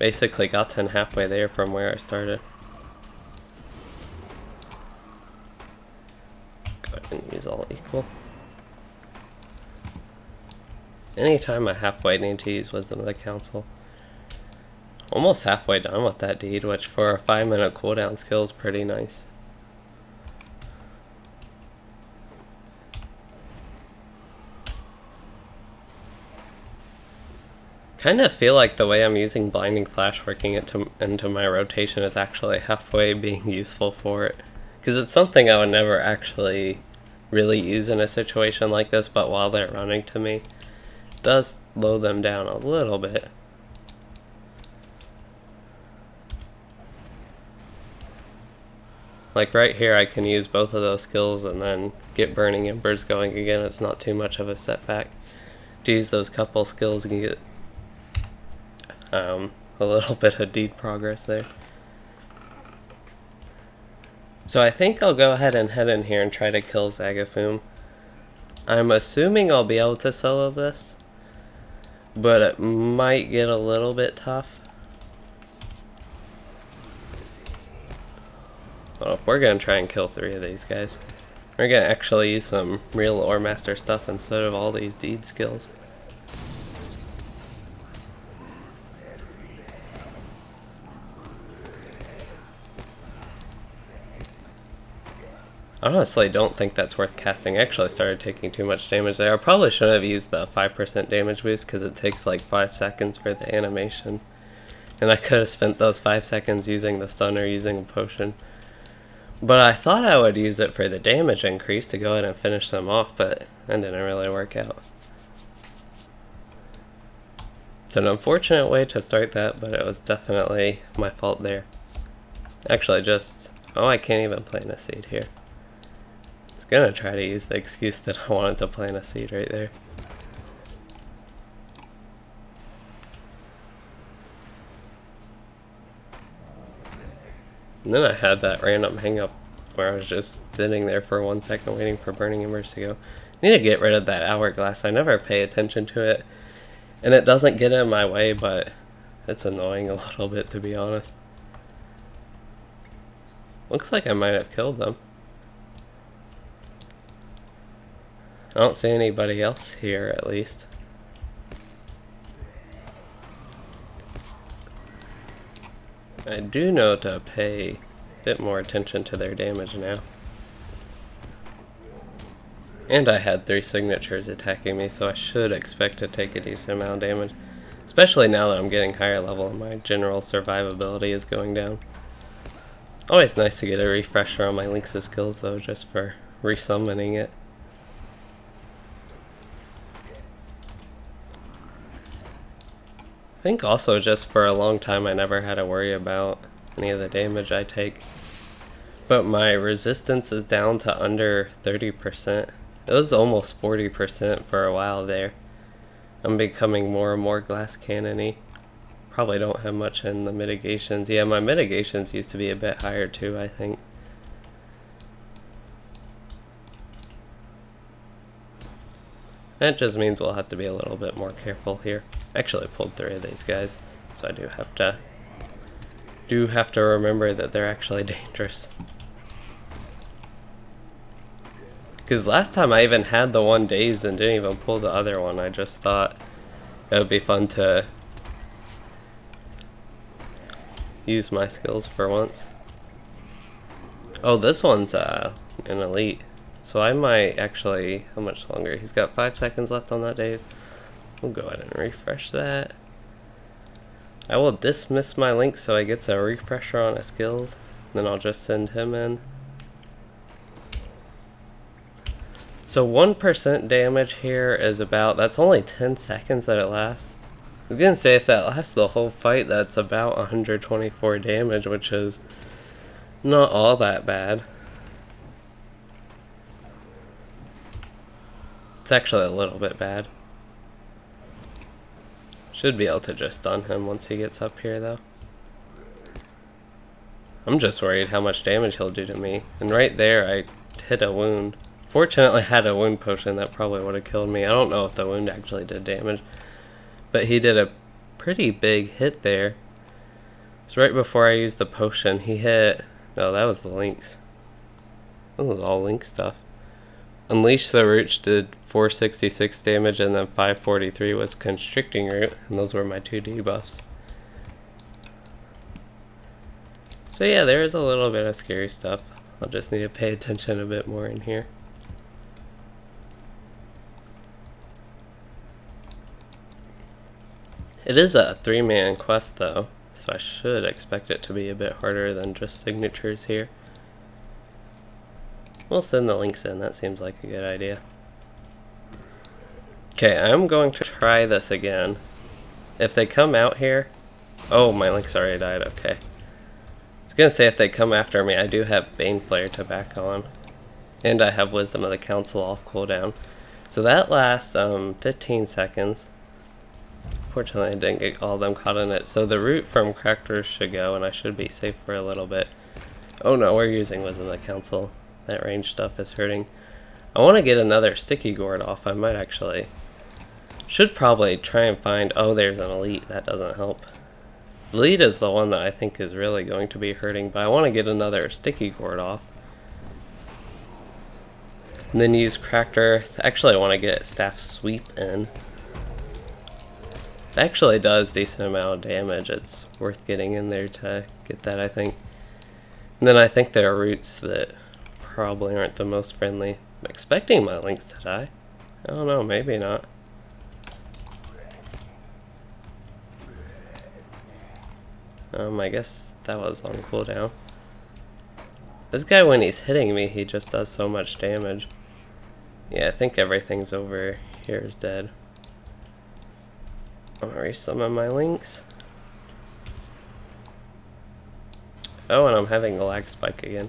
Basically gotten halfway there from where I started. Go ahead and use all equal. Anytime I halfway need to use Wisdom of the Council. Almost halfway done with that deed, which for a 5-minute cooldown skill is pretty nice. Kind of feel like the way I'm using Blinding Flash working it into my rotation is actually halfway being useful for it. Because it's something I would never actually really use in a situation like this, but while they're running to me, it does slow them down a little bit. Like right here I can use both of those skills and then get Burning Embers going again. It's not too much of a setback to use those couple skills and get a little bit of deed progress there. So I think I'll go ahead and head in here and try to kill Zagafoom. I'm assuming I'll be able to solo this, but it might get a little bit tough. Well, we're gonna try and kill 3 of these guys. We're gonna actually use some real Lore Master stuff instead of all these deed skills. I honestly don't think that's worth casting. I actually started taking too much damage there. I probably shouldn't have used the 5% damage boost because it takes like 5 seconds for the animation. And I could have spent those 5 seconds using the stun or using a potion. But I thought I would use it for the damage increase to go ahead and finish them off, but that didn't really work out. It's an unfortunate way to start that, but it was definitely my fault there. Actually, oh, I can't even plant a seed here. I was gonna try to use the excuse that I wanted to plant a seed right there. And then I had that random hang up where I was just sitting there for 1 second waiting for Burning Embers to go. I need to get rid of that hourglass. I never pay attention to it. And it doesn't get in my way, but it's annoying a little bit, to be honest. Looks like I might have killed them. I don't see anybody else here, at least. I do know to pay a bit more attention to their damage now. And I had 3 signatures attacking me, so I should expect to take a decent amount of damage. Especially now that I'm getting higher level and my general survivability is going down. Always nice to get a refresher on my Lynx's skills though, just for resummoning it. I think also just for a long time I never had to worry about any of the damage I take. But my resistance is down to under 30%. It was almost 40% for a while there. I'm becoming more and more glass cannon-y. Probably don't have much in the mitigations. Yeah, my mitigations used to be a bit higher too, I think. That just means we'll have to be a little bit more careful here. Actually pulled 3 of these guys, so I do have to remember that they're actually dangerous. Because last time I even had the one dazed and didn't even pull the other one. I just thought it would be fun to use my skills for once. Oh, this one's an elite. So I might actually, how much longer? He's got 5 seconds left on that daze. We'll go ahead and refresh that. I will dismiss my Lynx so he gets a refresher on his skills. Then I'll just send him in. So 1% damage here is about, that's only 10 seconds that it lasts. I was gonna say if that lasts the whole fight, that's about 124 damage, which is not all that bad. It's actually a little bit bad. Should be able to just stun him once he gets up here though. I'm just worried how much damage he'll do to me. And right there I hit a wound. Fortunately I had a wound potion that probably would have killed me. I don't know if the wound actually did damage. But he did a pretty big hit there. So right before I used the potion he hit... No, that was the Lynx. That was all Lynx stuff. Unleash the Root did 466 damage and then 543 was Constricting Root. And those were my 2 debuffs. So yeah, there is a little bit of scary stuff. I'll just need to pay attention a bit more in here. It is a 3-man quest though, so I should expect it to be a bit harder than just signatures here. We'll send the Lynx in, that seems like a good idea. Okay, I'm going to try this again. If they come out here... Oh, my Lynx already died, okay. I was gonna say if they come after me, I do have Bane Flare to back on. And I have Wisdom of the Council off cooldown. So that lasts 15 seconds. Fortunately I didn't get all of them caught in it. So the root from Crackers should go and I should be safe for a little bit. Oh no, we're using Wisdom of the Council. That range stuff is hurting. I want to get another Sticky Gourd off. I might actually... Should probably try and find... Oh, there's an elite. That doesn't help. Elite is the one that I think is really going to be hurting, but I want to get another Sticky Gourd off. And then use Cracker. Actually, I want to get Staff Sweep in. It actually does decent amount of damage. It's worth getting in there to get that, I think. And then I think there are roots that probably aren't the most friendly. I'm expecting my Lynx to die. I don't know, maybe not. I guess that was on cooldown. This guy, when he's hitting me, he just does so much damage. Yeah, I think everything's over here is dead. I'm gonna resummon my Lynx. Oh, and I'm having a lag spike again.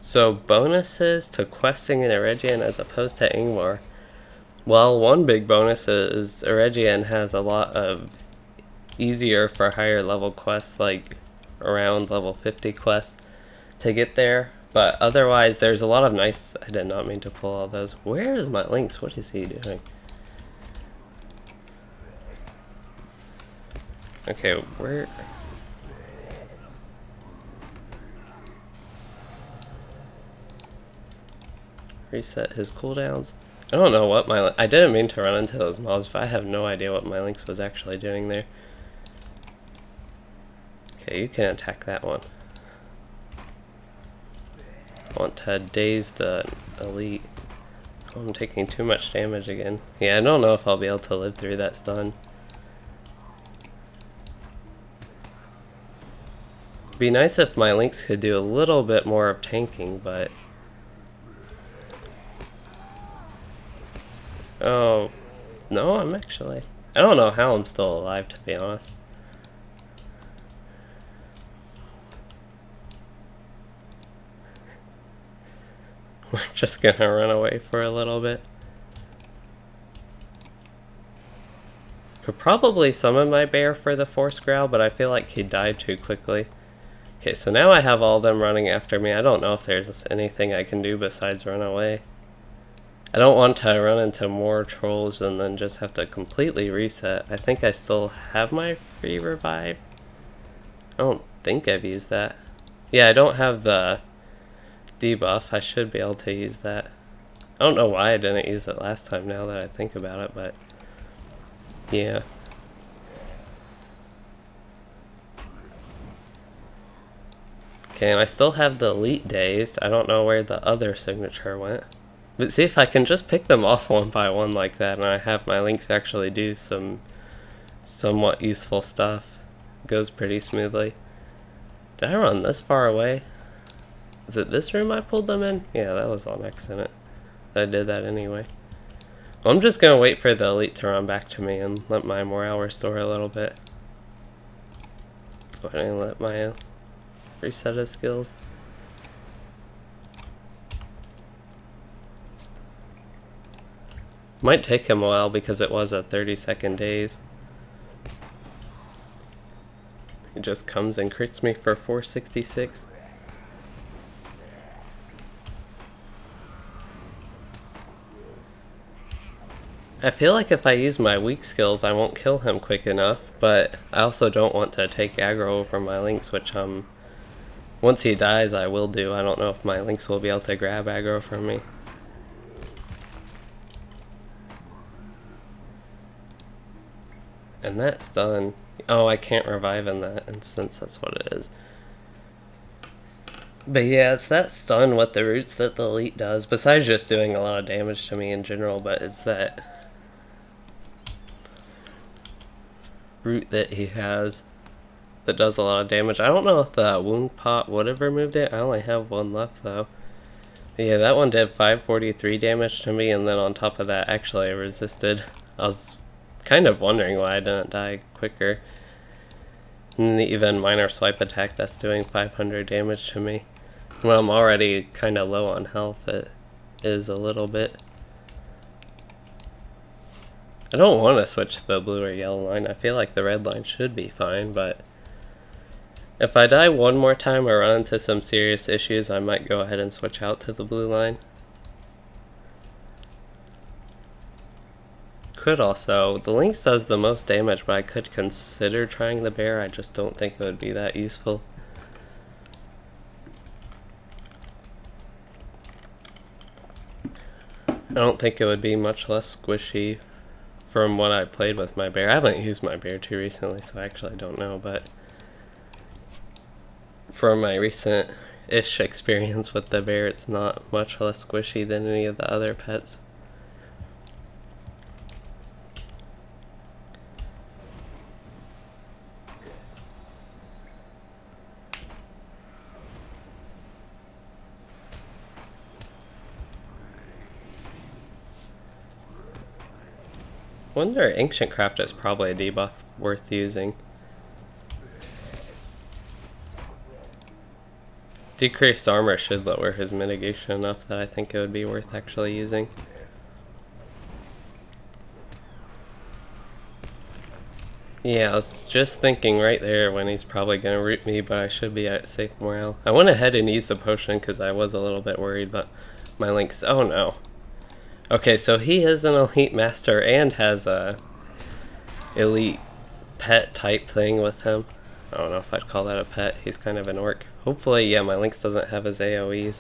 So bonuses to questing in Eregion as opposed to Ingvar. Well, one big bonus is Eregion has a lot of easier for higher level quests, like around level 50 quests to get there. But otherwise, there's a lot of nice... I did not mean to pull all those. Where is my Lynx? What is he doing? Okay, where... Reset his cooldowns. I don't know what my... I didn't mean to run into those mobs, but I have no idea what my Lynx was actually doing there. Okay, you can attack that one. I want to daze the elite. Oh, I'm taking too much damage again. Yeah, I don't know if I'll be able to live through that stun. It'd be nice if my Lynx could do a little bit more of tanking, but... Oh, no, I'm actually... I don't know how I'm still alive, to be honest. We're just gonna run away for a little bit. Could probably summon my bear for the force growl, but I feel like he died too quickly. Okay, so now I have all them running after me. I don't know if there's anything I can do besides run away. I don't want to run into more trolls and then just have to completely reset. I think I still have my free revive. I don't think I've used that. Yeah, I don't have the debuff. I should be able to use that. I don't know why I didn't use it last time now that I think about it, but yeah. Okay, and I still have the elite dazed. I don't know where the other signature went. But see, if I can just pick them off one by one like that, and I have my Lynx actually do some somewhat useful stuff, it goes pretty smoothly. Did I run this far away? Is it this room I pulled them in? Yeah, that was on accident. I did that anyway. Well, I'm just gonna wait for the elite to run back to me and let my morale restore a little bit. Go ahead and let my reset his skills. Might take him a while because it was a 30-second daze. He just comes and crits me for 466. I feel like if I use my weak skills I won't kill him quick enough, but I also don't want to take aggro over my Lynx, which once he dies I will do. I don't know if my Lynx will be able to grab aggro from me. And that's done. Oh, I can't revive in that instance, that's what it is. But yeah, it's that stun with the roots that the elite does, besides just doing a lot of damage to me in general, but it's that root that he has that does a lot of damage. I don't know if the wound pot would have removed it. I only have one left though. But yeah, that one did 543 damage to me, and then on top of that, actually I resisted. I was kind of wondering why I didn't die quicker. And the even minor swipe attack that's doing 500 damage to me. When I'm already kind of low on health, it is a little bit. I don't want to switch to the blue or yellow line. I feel like the red line should be fine, but if I die one more time or run into some serious issues, I might go ahead and switch out to the blue line. Could also, the Lynx does the most damage, but I could consider trying the bear. I just don't think it would be that useful. I I don't think it would be much less squishy from what I played with my bear. I haven't used my bear too recently, so I actually don't know, but from my recent-ish experience with the bear, it's not much less squishy than any of the other pets. Wonder Ancient Craft is probably a debuff worth using. Decreased armor should lower his mitigation enough that I think it would be worth actually using. Yeah, I was just thinking right there when he's probably going to root me, but I should be at safe morale. I went ahead and used the potion because I was a little bit worried, but my Lynx... Oh no. Okay, so he is an elite master and has a elite pet type thing with him. I don't know if I'd call that a pet. He's kind of an orc. Hopefully, yeah, my Lynx doesn't have his AoEs.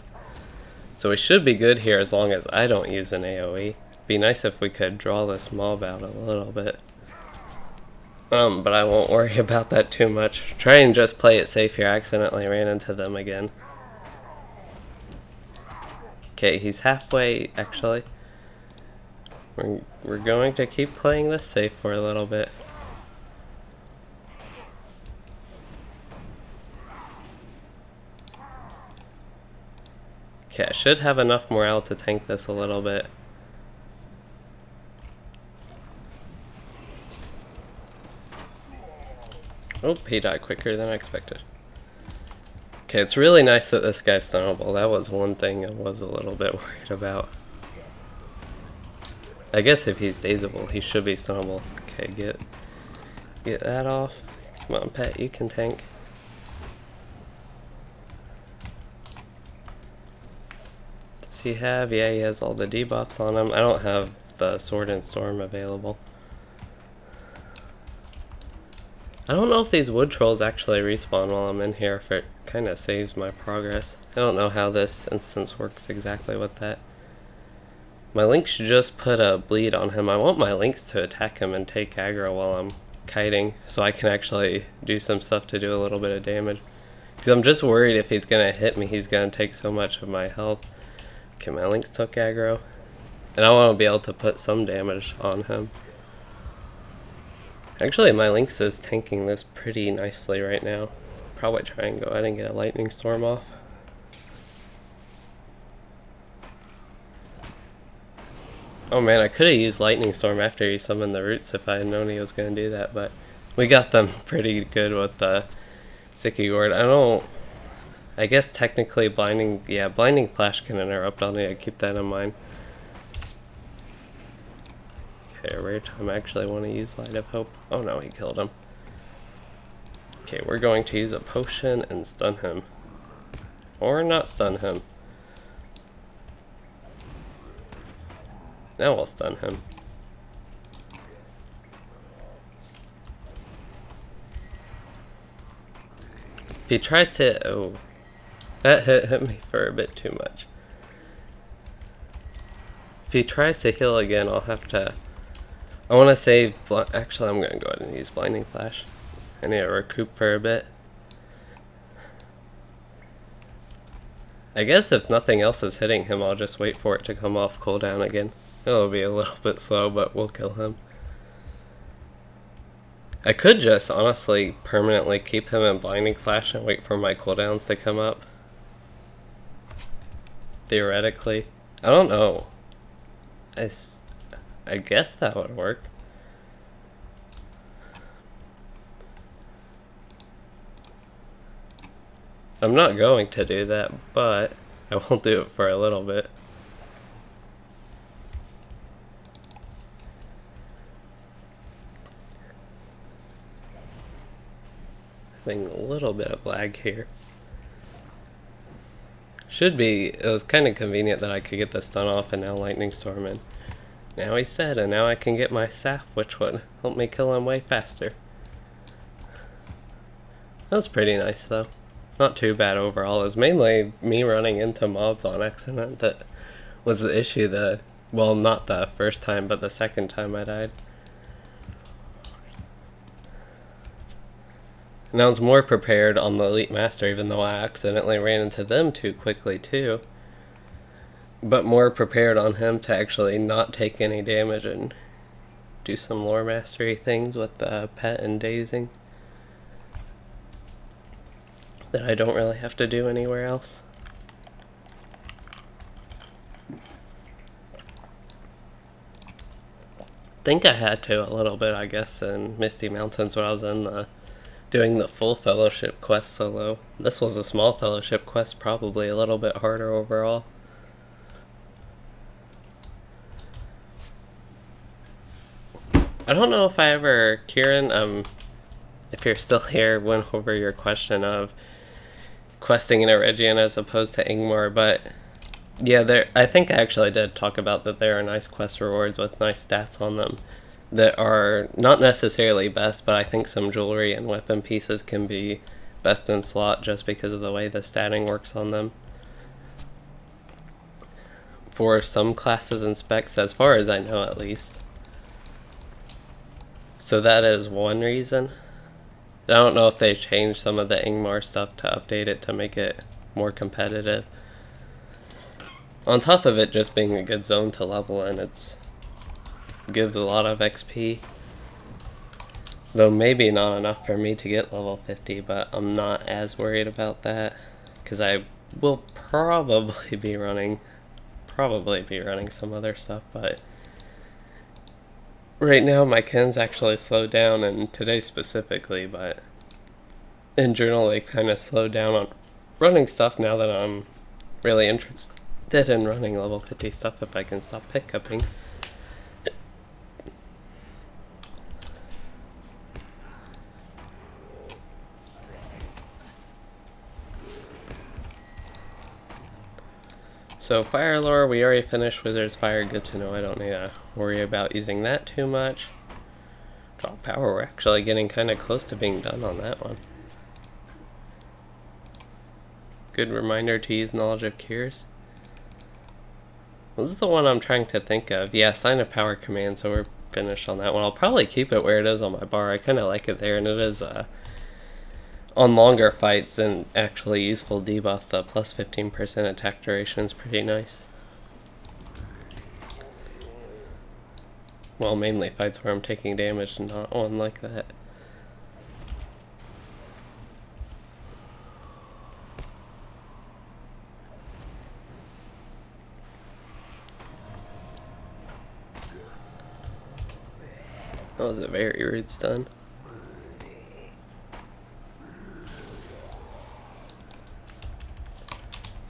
So we should be good here as long as I don't use an AoE. It'd be nice if we could draw this mob out a little bit. But I won't worry about that too much. Try and just play it safe here. I accidentally ran into them again. Okay, he's halfway, actually. We're going to keep playing this safe for a little bit. Okay, I should have enough morale to tank this a little bit. Oh, he died quicker than I expected. Okay, it's really nice that this guy's stunnable. That was one thing I was a little bit worried about. I guess if he's dazable, he should be stunnable. Okay, get that off. Come on, pet, you can tank. Does he have? Yeah, he has all the debuffs on him. I don't have the Sword and Storm available. I don't know if these wood trolls actually respawn while I'm in here, if it kind of saves my progress. I don't know how this instance works exactly with that. My Lynx should just put a bleed on him. I want my Lynx to attack him and take aggro while I'm kiting, so I can actually do some stuff to do a little bit of damage. Because I'm just worried if he's going to hit me, he's going to take so much of my health. Okay, my Lynx took aggro. And I want to be able to put some damage on him. Actually, my Lynx is tanking this pretty nicely right now. Probably try and go ahead and get a lightning storm off. Oh man, I could have used lightning storm after he summoned the roots if I had known he was going to do that, but we got them pretty good with the Sicky Gourd. I guess technically blinding flash can interrupt. I'll need to keep that in mind. Okay, a rare time I actually want to use Light of Hope. Oh no, he killed him. Okay, we're going to use a potion and stun him. Or not stun him. Now we'll stun him. If he tries to... Oh. That hit me for a bit too much. If he tries to heal again, I'll have to... I want to save... Actually, I'm going to go ahead and use Blinding Flash. I need to recoup for a bit. I guess if nothing else is hitting him, I'll just wait for it to come off cooldown again. It'll be a little bit slow, but we'll kill him. I could just honestly permanently keep him in Blinding Flash and wait for my cooldowns to come up. Theoretically. I don't know. I guess that would work. I'm not going to do that, but I will do it for a little bit. Having a little bit of lag here. It was kind of convenient that I could get the stun off and now lightning storm in. Now he's dead, and now I can get my staff, which would help me kill him way faster. That was pretty nice though. Not too bad overall. It was mainly me running into mobs on accident that was the issue. The Well, not the first time, but the second time I died. And I was more prepared on the Elite Master, even though I accidentally ran into them too quickly too. But more prepared on him to actually not take any damage and do some lore mastery things with the pet and dazing that I don't really have to do anywhere else. Think I had to a little bit, I guess, in Misty Mountains when I was in doing the full fellowship quest solo. This was a small fellowship quest, probably a little bit harder overall. I don't know if I ever, Kieran, if you're still here, went over your question of questing in Eregion as opposed to Ingmar, but yeah, I think I actually did talk about that there are nice quest rewards with nice stats on them that are not necessarily best, but I think some jewelry and weapon pieces can be best in slot just because of the way the statting works on them. For some classes and specs, as far as I know at least. So that is one reason. I don't know if they changed some of the Ingmar stuff to update it to make it more competitive. On top of it just being a good zone to level in, it gives a lot of XP. Though maybe not enough for me to get level 50, but I'm not as worried about that. Because I will probably be running some other stuff, but right now my Ken's actually slowed down, and today specifically, but in general they kind of slowed down on running stuff now that I'm really interested in running level 50 stuff if I can stop pickuping. So Fire Lore, we already finished Wizard's Fire, good to know. I don't need to worry about using that too much. Draw Power, we're actually getting kind of close to being done on that one. Good reminder to use Knowledge of Cures. This is the one I'm trying to think of. Yeah, Sign of Power Command, so we're finished on that one. I'll probably keep it where it is on my bar. I kind of like it there, and it is on longer fights and actually useful debuff. The plus 15% attack duration is pretty nice. Well, mainly fights where I'm taking damage, not one like that. That was a very rude stun.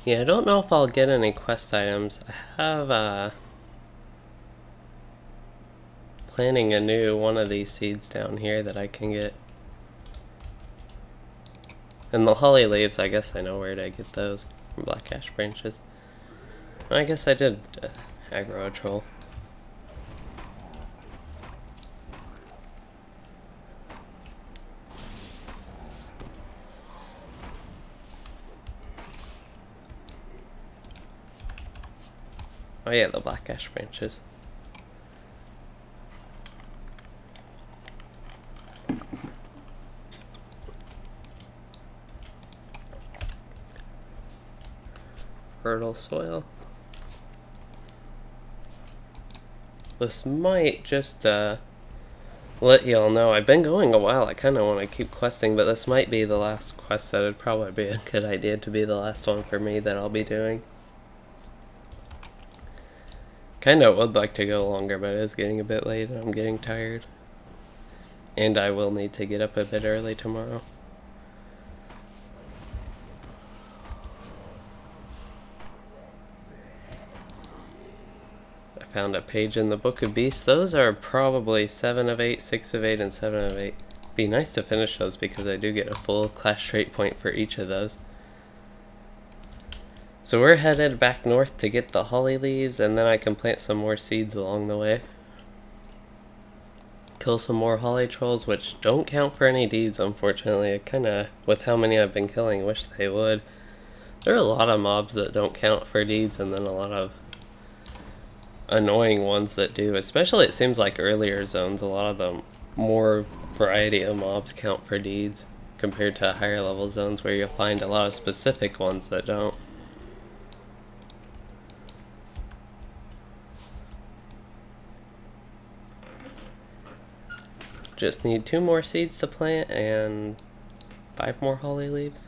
Yeah, I don't know if I'll get any quest items. I have planning a new one of these seeds down here that I can get. And the holly leaves, I guess I know where to get those from black ash branches. I guess I did aggro a troll. Oh yeah, the black ash branches. Fertile soil. This might just let y'all know. I've been going a while. I kind of want to keep questing, but this might be the last quest. That would probably be a good idea to be the last one for me that I'll be doing. Kinda would like to go longer, but it is getting a bit late and I'm getting tired. And I will need to get up a bit early tomorrow. I found a page in the Book of Beasts. Those are probably 7 of 8, 6 of 8, and 7 of 8. Be nice to finish those because I do get a full class trait point for each of those. So we're headed back north to get the holly leaves, and then I can plant some more seeds along the way. Kill some more holly trolls, which don't count for any deeds, unfortunately. I kinda, with how many I've been killing, wish they would. There are a lot of mobs that don't count for deeds, and then a lot of annoying ones that do. Especially it seems like earlier zones, a lot of them more variety of mobs count for deeds compared to higher level zones where you'll find a lot of specific ones that don't. Just need 2 more seeds to plant and 5 more holly leaves.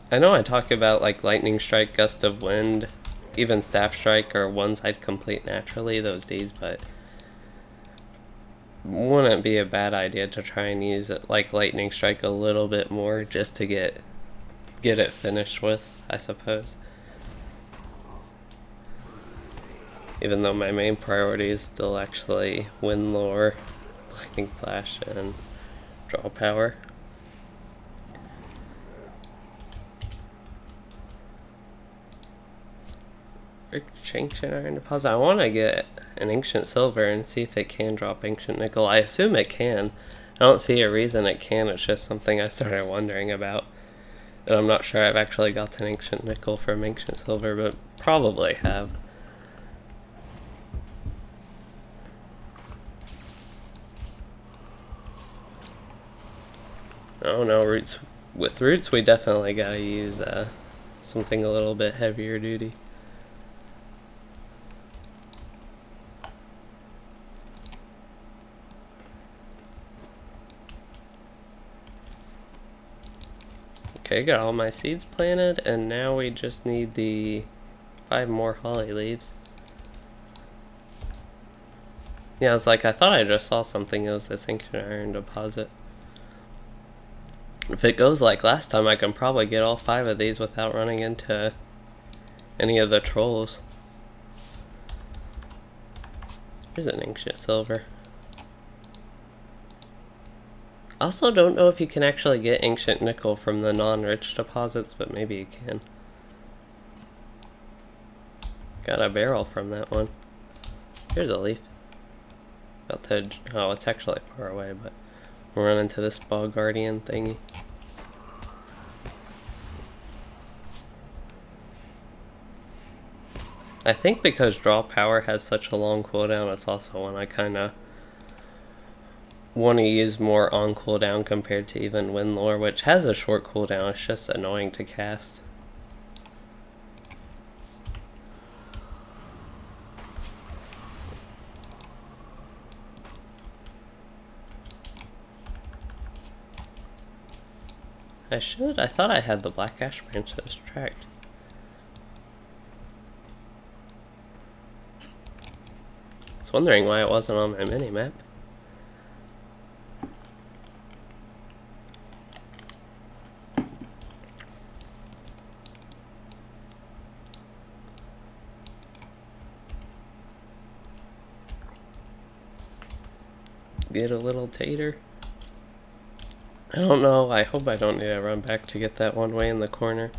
I know I talk about like lightning strike, gust of wind, even staff strike are ones I'd complete naturally, those deeds, but wouldn't be a bad idea to try and use it like lightning strike a little bit more just to get it finished with, I suppose. Even though my main priority is still actually wind lore, lightning flash, and draw power. Ancient iron deposit. I want to get an ancient silver and see if it can drop ancient nickel. I assume it can. I don't see a reason it can. It's just something I started wondering about. And I'm not sure I've actually got an ancient nickel from ancient silver, but probably have. Oh no, roots. With roots, we definitely gotta use something a little bit heavier duty. Okay, got all my seeds planted, and now we just need the 5 more holly leaves. Yeah, I was like, I thought I just saw something. It was this ancient iron deposit. If it goes like last time, I can probably get all 5 of these without running into any of the trolls. There's an ancient silver. I also don't know if you can actually get ancient nickel from the non-rich deposits, but maybe you can. Got a barrel from that one. Here's a leaf. About to, oh, it's actually far away, but we'll run into this bog guardian thingy. I think because draw power has such a long cooldown, it's also one I kind of want to use more on cooldown compared to even wind lore, which has a short cooldown. It's just annoying to cast. I thought I had the black ash branches tracked. I was wondering why it wasn't on my mini-map. Get a little tater. I don't know, I hope I don't need to run back to get that one way in the corner.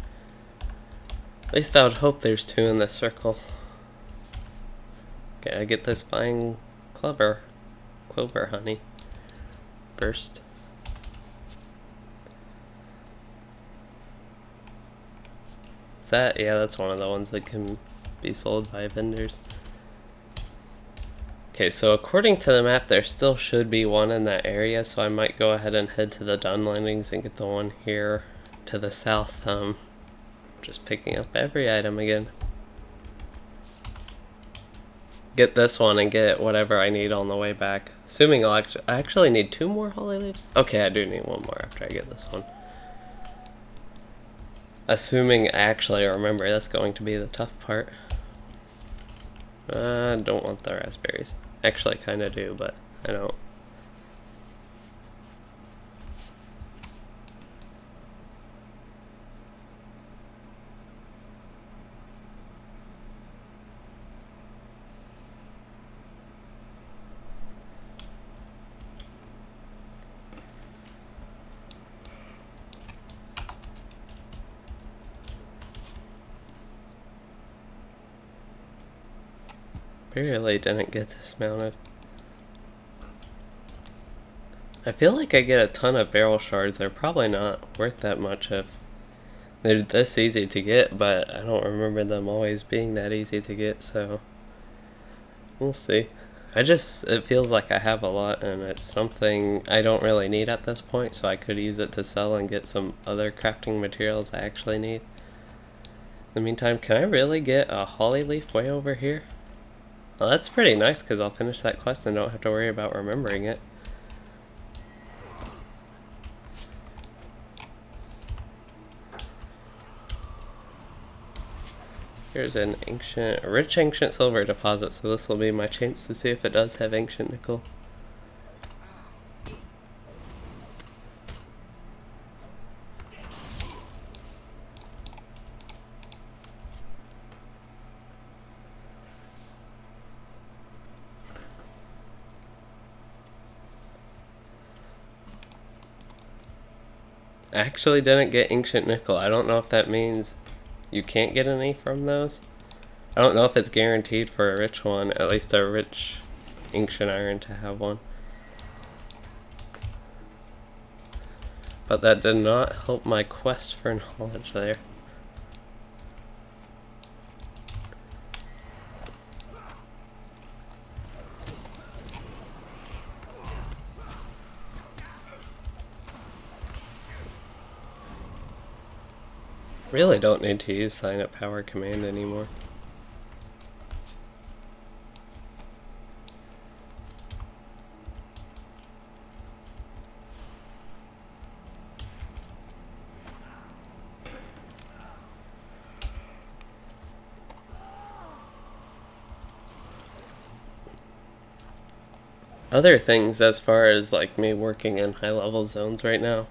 At least I would hope there's 2 in this circle. Okay, I get this fine clover honey. Burst. Is that, yeah, that's one of the ones that can be sold by vendors. Okay, so according to the map, there still should be one in that area, so I might go ahead and head to the Dun landings and get the one here to the south. Just picking up every item again. Get this one and get whatever I need on the way back. Assuming I actually need 2 more holly leaves? Okay, I do need 1 more after I get this one. Assuming I actually remember, that's going to be the tough part. I don't want the raspberries. Actually, I kind of do, but I don't. Barely didn't get dismounted. I feel like I get a ton of barrel shards. They're probably not worth that much if they're this easy to get, but I don't remember them always being that easy to get, so we'll see. It feels like I have a lot, and it's something I don't really need at this point, so I could use it to sell and get some other crafting materials I actually need. In the meantime, can I really get a holly leaf way over here? Well, that's pretty nice, because I'll finish that quest and don't have to worry about remembering it. Here's a rich ancient silver deposit, so this will be my chance to see if it does have ancient nickel. I actually didn't get ancient nickel. I don't know if that means you can't get any from those. I don't know if it's guaranteed for a rich one, at least a rich ancient iron to have one. But that did not help my quest for knowledge there. Really don't need to use sign up power command anymore. Other things as far as like me working in high level zones right now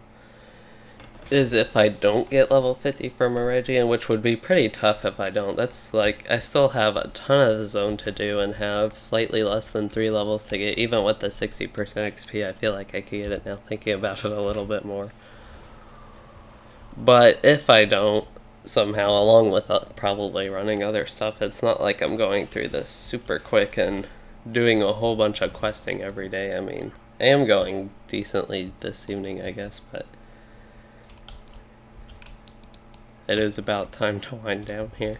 is if I don't get level 50 from Eregion, which would be pretty tough if I don't. That's like, I still have a ton of the zone to do and have slightly less than 3 levels to get. Even with the 60% XP, I feel like I could get it now thinking about it a little bit more. But if I don't, somehow, along with probably running other stuff, it's not like I'm going through this super quick and doing a whole bunch of questing every day. I mean, I am going decently this evening, I guess, but it is about time to wind down here.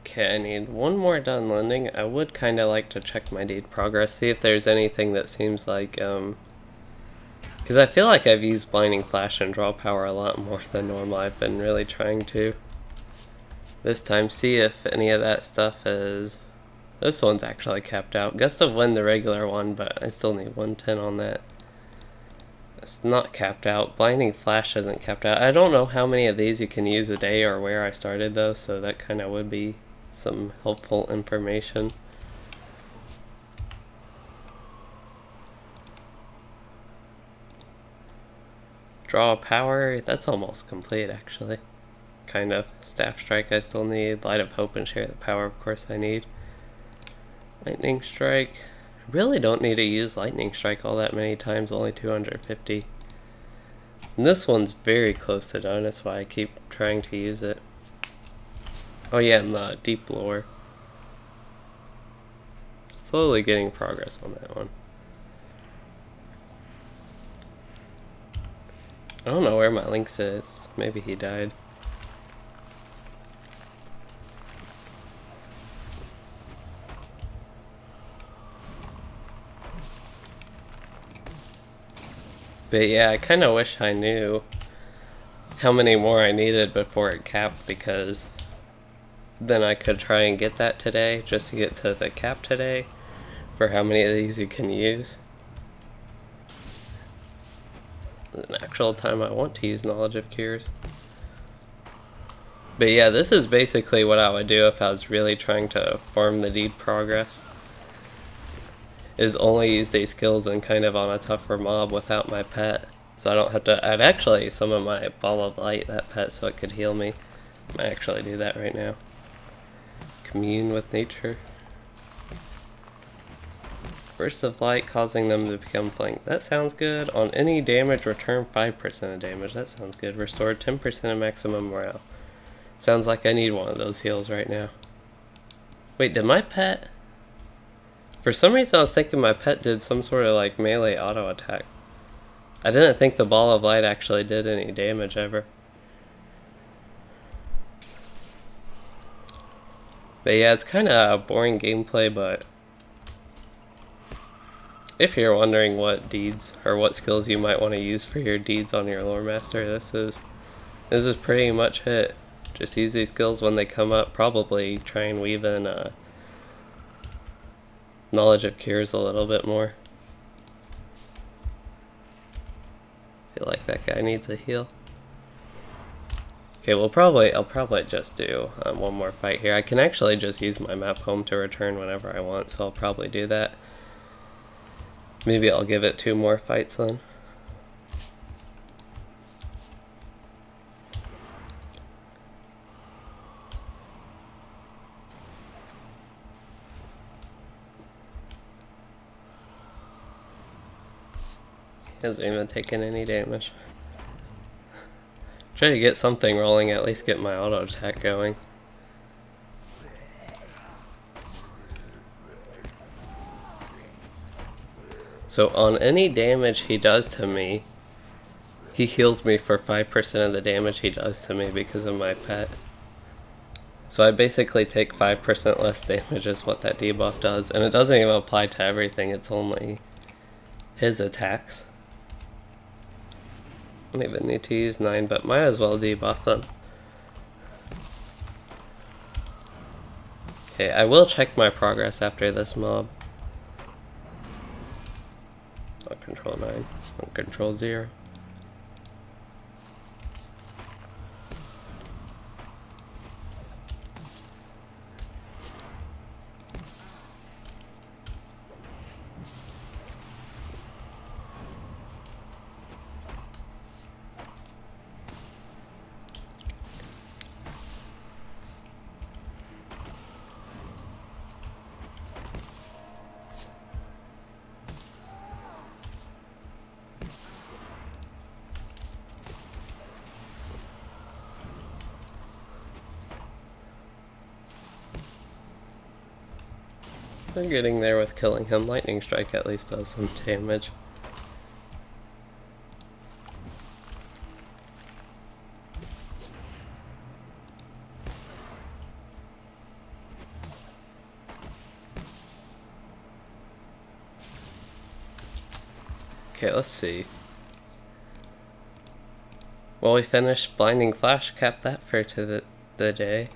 Okay, I need one more done lending. I would kind of like to check my deed progress, see if there's anything that seems like, because I feel like I've used Blinding Flash and Draw Power a lot more than normal. I've been really trying to, this time, see if any of that stuff is, this one's actually capped out. Gust of Wind, the regular one, but I still need 110 on that. It's not capped out. Blinding Flash isn't capped out. I don't know how many of these you can use a day or where I started though, so that kind of would be some helpful information. Draw Power, that's almost complete actually. Kind of. Staff Strike I still need. Light of Hope and Share the Power of course I need. Lightning Strike. I really don't need to use Lightning Strike all that many times, only 250. And this one's very close to done, that's why I keep trying to use it. Oh yeah, and the Deep Lore. Slowly getting progress on that one. I don't know where my Lynx is. Maybe he died. But yeah, I kind of wish I knew how many more I needed before it capped, because then I could try and get that today, just to get to the cap today for how many of these you can use. An actual time I want to use Knowledge of Cures. But yeah, this is basically what I would do if I was really trying to farm the deed progress. Is only use these skills and kind of on a tougher mob without my pet. So I don't have to, I'd actually summon my Ball of Light, that pet, so it could heal me. Might actually do that right now. Commune with nature. Burst of light causing them to become flanked. That sounds good. On any damage, return 5% of damage. That sounds good. Restore 10% of maximum morale. Sounds like I need one of those heals right now. Wait, did my pet... For some reason I was thinking my pet did some sort of like melee auto attack. I didn't think the Ball of Light actually did any damage ever. But yeah, it's kind of boring gameplay, but if you're wondering what deeds or what skills you might want to use for your deeds on your Lore Master, this is pretty much it. Just use these skills when they come up. Probably try and weave in Knowledge of Cures a little bit more. Feel like that guy needs a heal. Okay, I'll probably just do one more fight here. I can actually just use my map home to return whenever I want, so I'll probably do that. Maybe I'll give it 2 more fights then. He hasn't even taken any damage. Try to get something rolling, at least get my auto attack going. So on any damage he does to me, he heals me for 5% of the damage he does to me because of my pet. So I basically take 5% less damage is what that debuff does, and it doesn't even apply to everything, it's only his attacks. I don't even need to use 9, but might as well debuff them. Okay, I will check my progress after this mob. On control 9, on control 0. We're getting there with killing him. Lightning Strike at least does some damage. Okay, let's see. Well, we finished Blinding Flash, cap that for the day.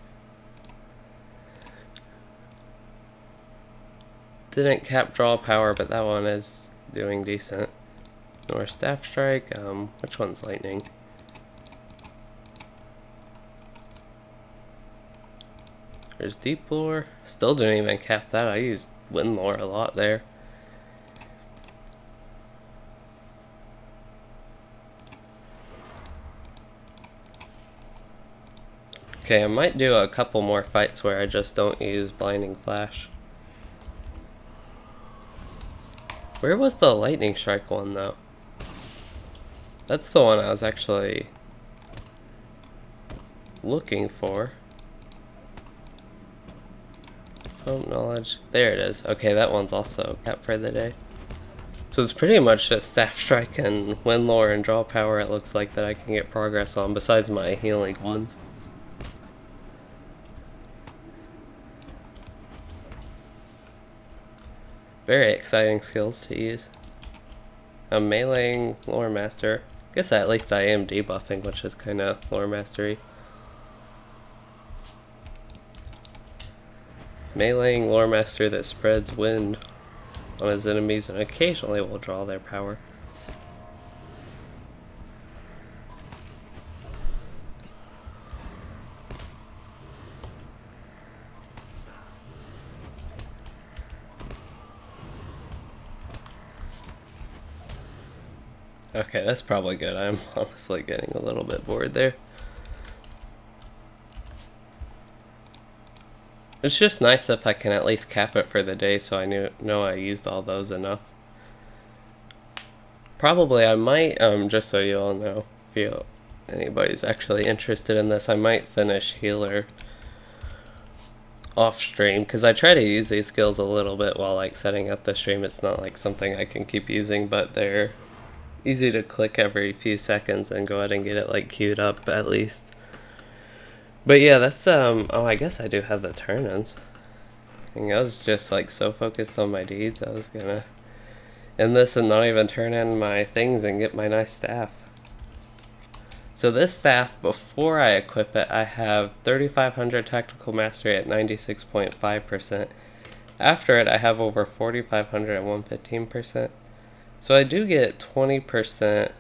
Didn't cap Draw Power, but that one is doing decent. Or Staff Strike, which one's Lightning? There's Deep Lore, still didn't even cap that. I used Wind Lore a lot there. Okay, I might do a couple more fights where I just don't use Blinding Flash. Where was the Lightning Strike one though? That's the one I was actually looking for. Foam Knowledge. There it is. Okay, that one's also capped for the day. So it's pretty much just Staff Strike and Wind Lore and Draw Power it looks like that I can get progress on, besides my healing ones. Very exciting skills to use. I'm meleeing Lore Master. Guess at least I am debuffing, which is kind of Lore Mastery. Meleeing lore master that spreads wind on his enemies and occasionally will draw their power. Okay, that's probably good. I'm honestly getting a little bit bored there. It's just nice if I can at least cap it for the day so I know I used all those enough. Probably I might, just so you all know, if anybody's actually interested in this, I might finish healer off stream, because I try to use these skills a little bit while like setting up the stream. It's not like something I can keep using, but they're easy to click every few seconds and go ahead and get it like queued up at least. But yeah, that's oh, I guess I do have the turn-ins. I was just like so focused on my deeds, I was gonna end this and not even turn in my things and get my nice staff. So this staff, before I equip it, I have 3500 tactical mastery at 96.5%. After it, I have over 4500 at 115%. So I do get 20%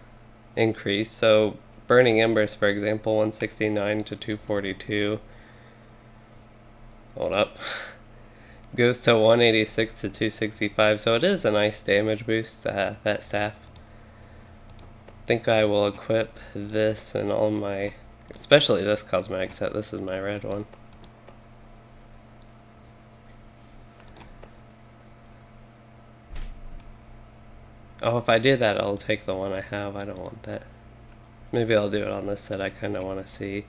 increase. So Burning Embers, for example, 169 to 242. Hold up. Goes to 186 to 265. So it is a nice damage boost, that staff. I think I will equip this and all my, especially this cosmetic set. This is my red one. Oh, if I do that, I'll take the one I have. I don't want that. Maybe I'll do it on this set. I kind of want to see.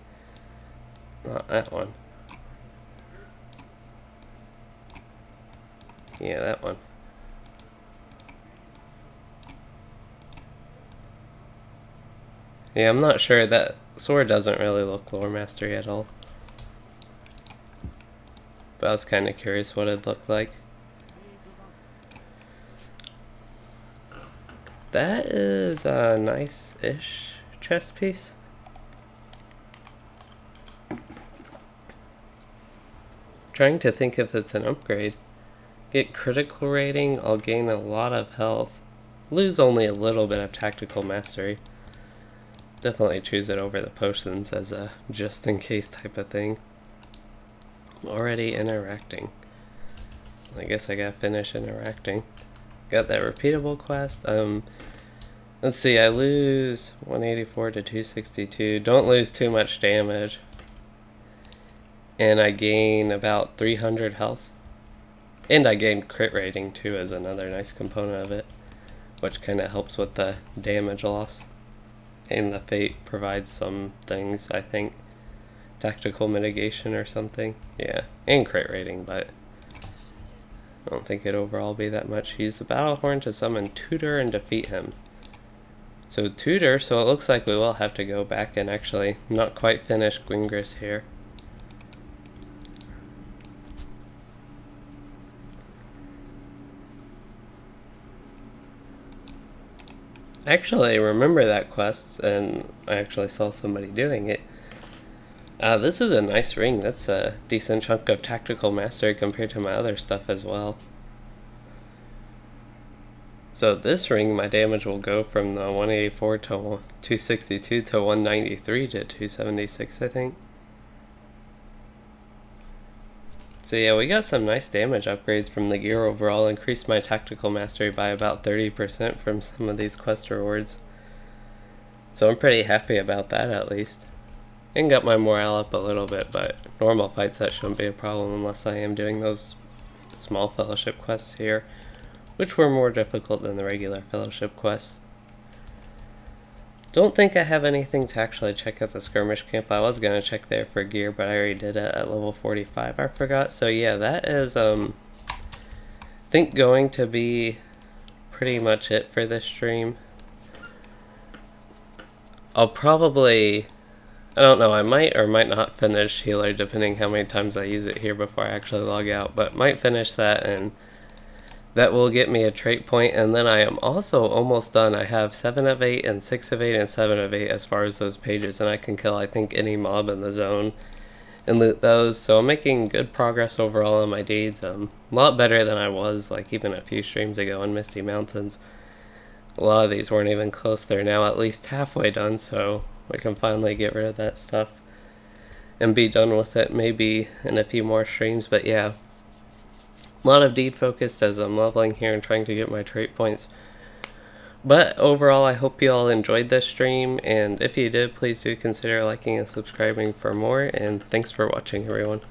Not that one. Yeah, that one. Yeah, I'm not sure. That sword doesn't really look lore mastery at all. But I was kind of curious what it'd look like. That is a nice-ish chest piece. Trying to think if it's an upgrade. Get critical rating, I'll gain a lot of health. Lose only a little bit of tactical mastery. Definitely choose it over the potions as a just-in-case type of thing. Already interacting. I guess I gotta finish interacting. Got that repeatable quest. Let's see, I lose 184 to 262. Don't lose too much damage. And I gain about 300 health. And I gain crit rating too as another nice component of it, which kind of helps with the damage loss. And the fate provides some things, I think. Tactical mitigation or something. Yeah, and crit rating, but I don't think it'd overall be that much. Use the battle horn to summon Tutor and defeat him. So Tutor, so it looks like we will have to go back and actually not quite finish Gwingris here. Actually, remember that quest, and I actually saw somebody doing it. This is a nice ring. That's a decent chunk of tactical mastery compared to my other stuff as well. So this ring, my damage will go from the 184 to 262 to 193 to 276, I think. So yeah, we got some nice damage upgrades from the gear overall. Increased my tactical mastery by about 30% from some of these quest rewards. So I'm pretty happy about that at least. And got my morale up a little bit, but normal fights that shouldn't be a problem unless I am doing those small fellowship quests here, which were more difficult than the regular fellowship quests. Don't think I have anything to actually check at the skirmish camp. I was going to check there for gear, but I already did it at level 45, I forgot. So yeah, that is, I think going to be pretty much it for this stream. I'll probably, I don't know, I might or might not finish healer depending how many times I use it here before I actually log out, but might finish that, and that will get me a trait point. And then I am also almost done. I have 7 of 8 and 6 of 8 and 7 of 8 as far as those pages, and I can kill I think any mob in the zone and loot those. So I'm making good progress overall on my deeds. A lot better than I was like even a few streams ago in Misty Mountains. A lot of these weren't even close. They're now at least halfway done, so I can finally get rid of that stuff and be done with it maybe in a few more streams. But yeah, a lot of deed focused as I'm leveling here and trying to get my trait points. But overall, I hope you all enjoyed this stream, and if you did, please do consider liking and subscribing for more, and thanks for watching, everyone.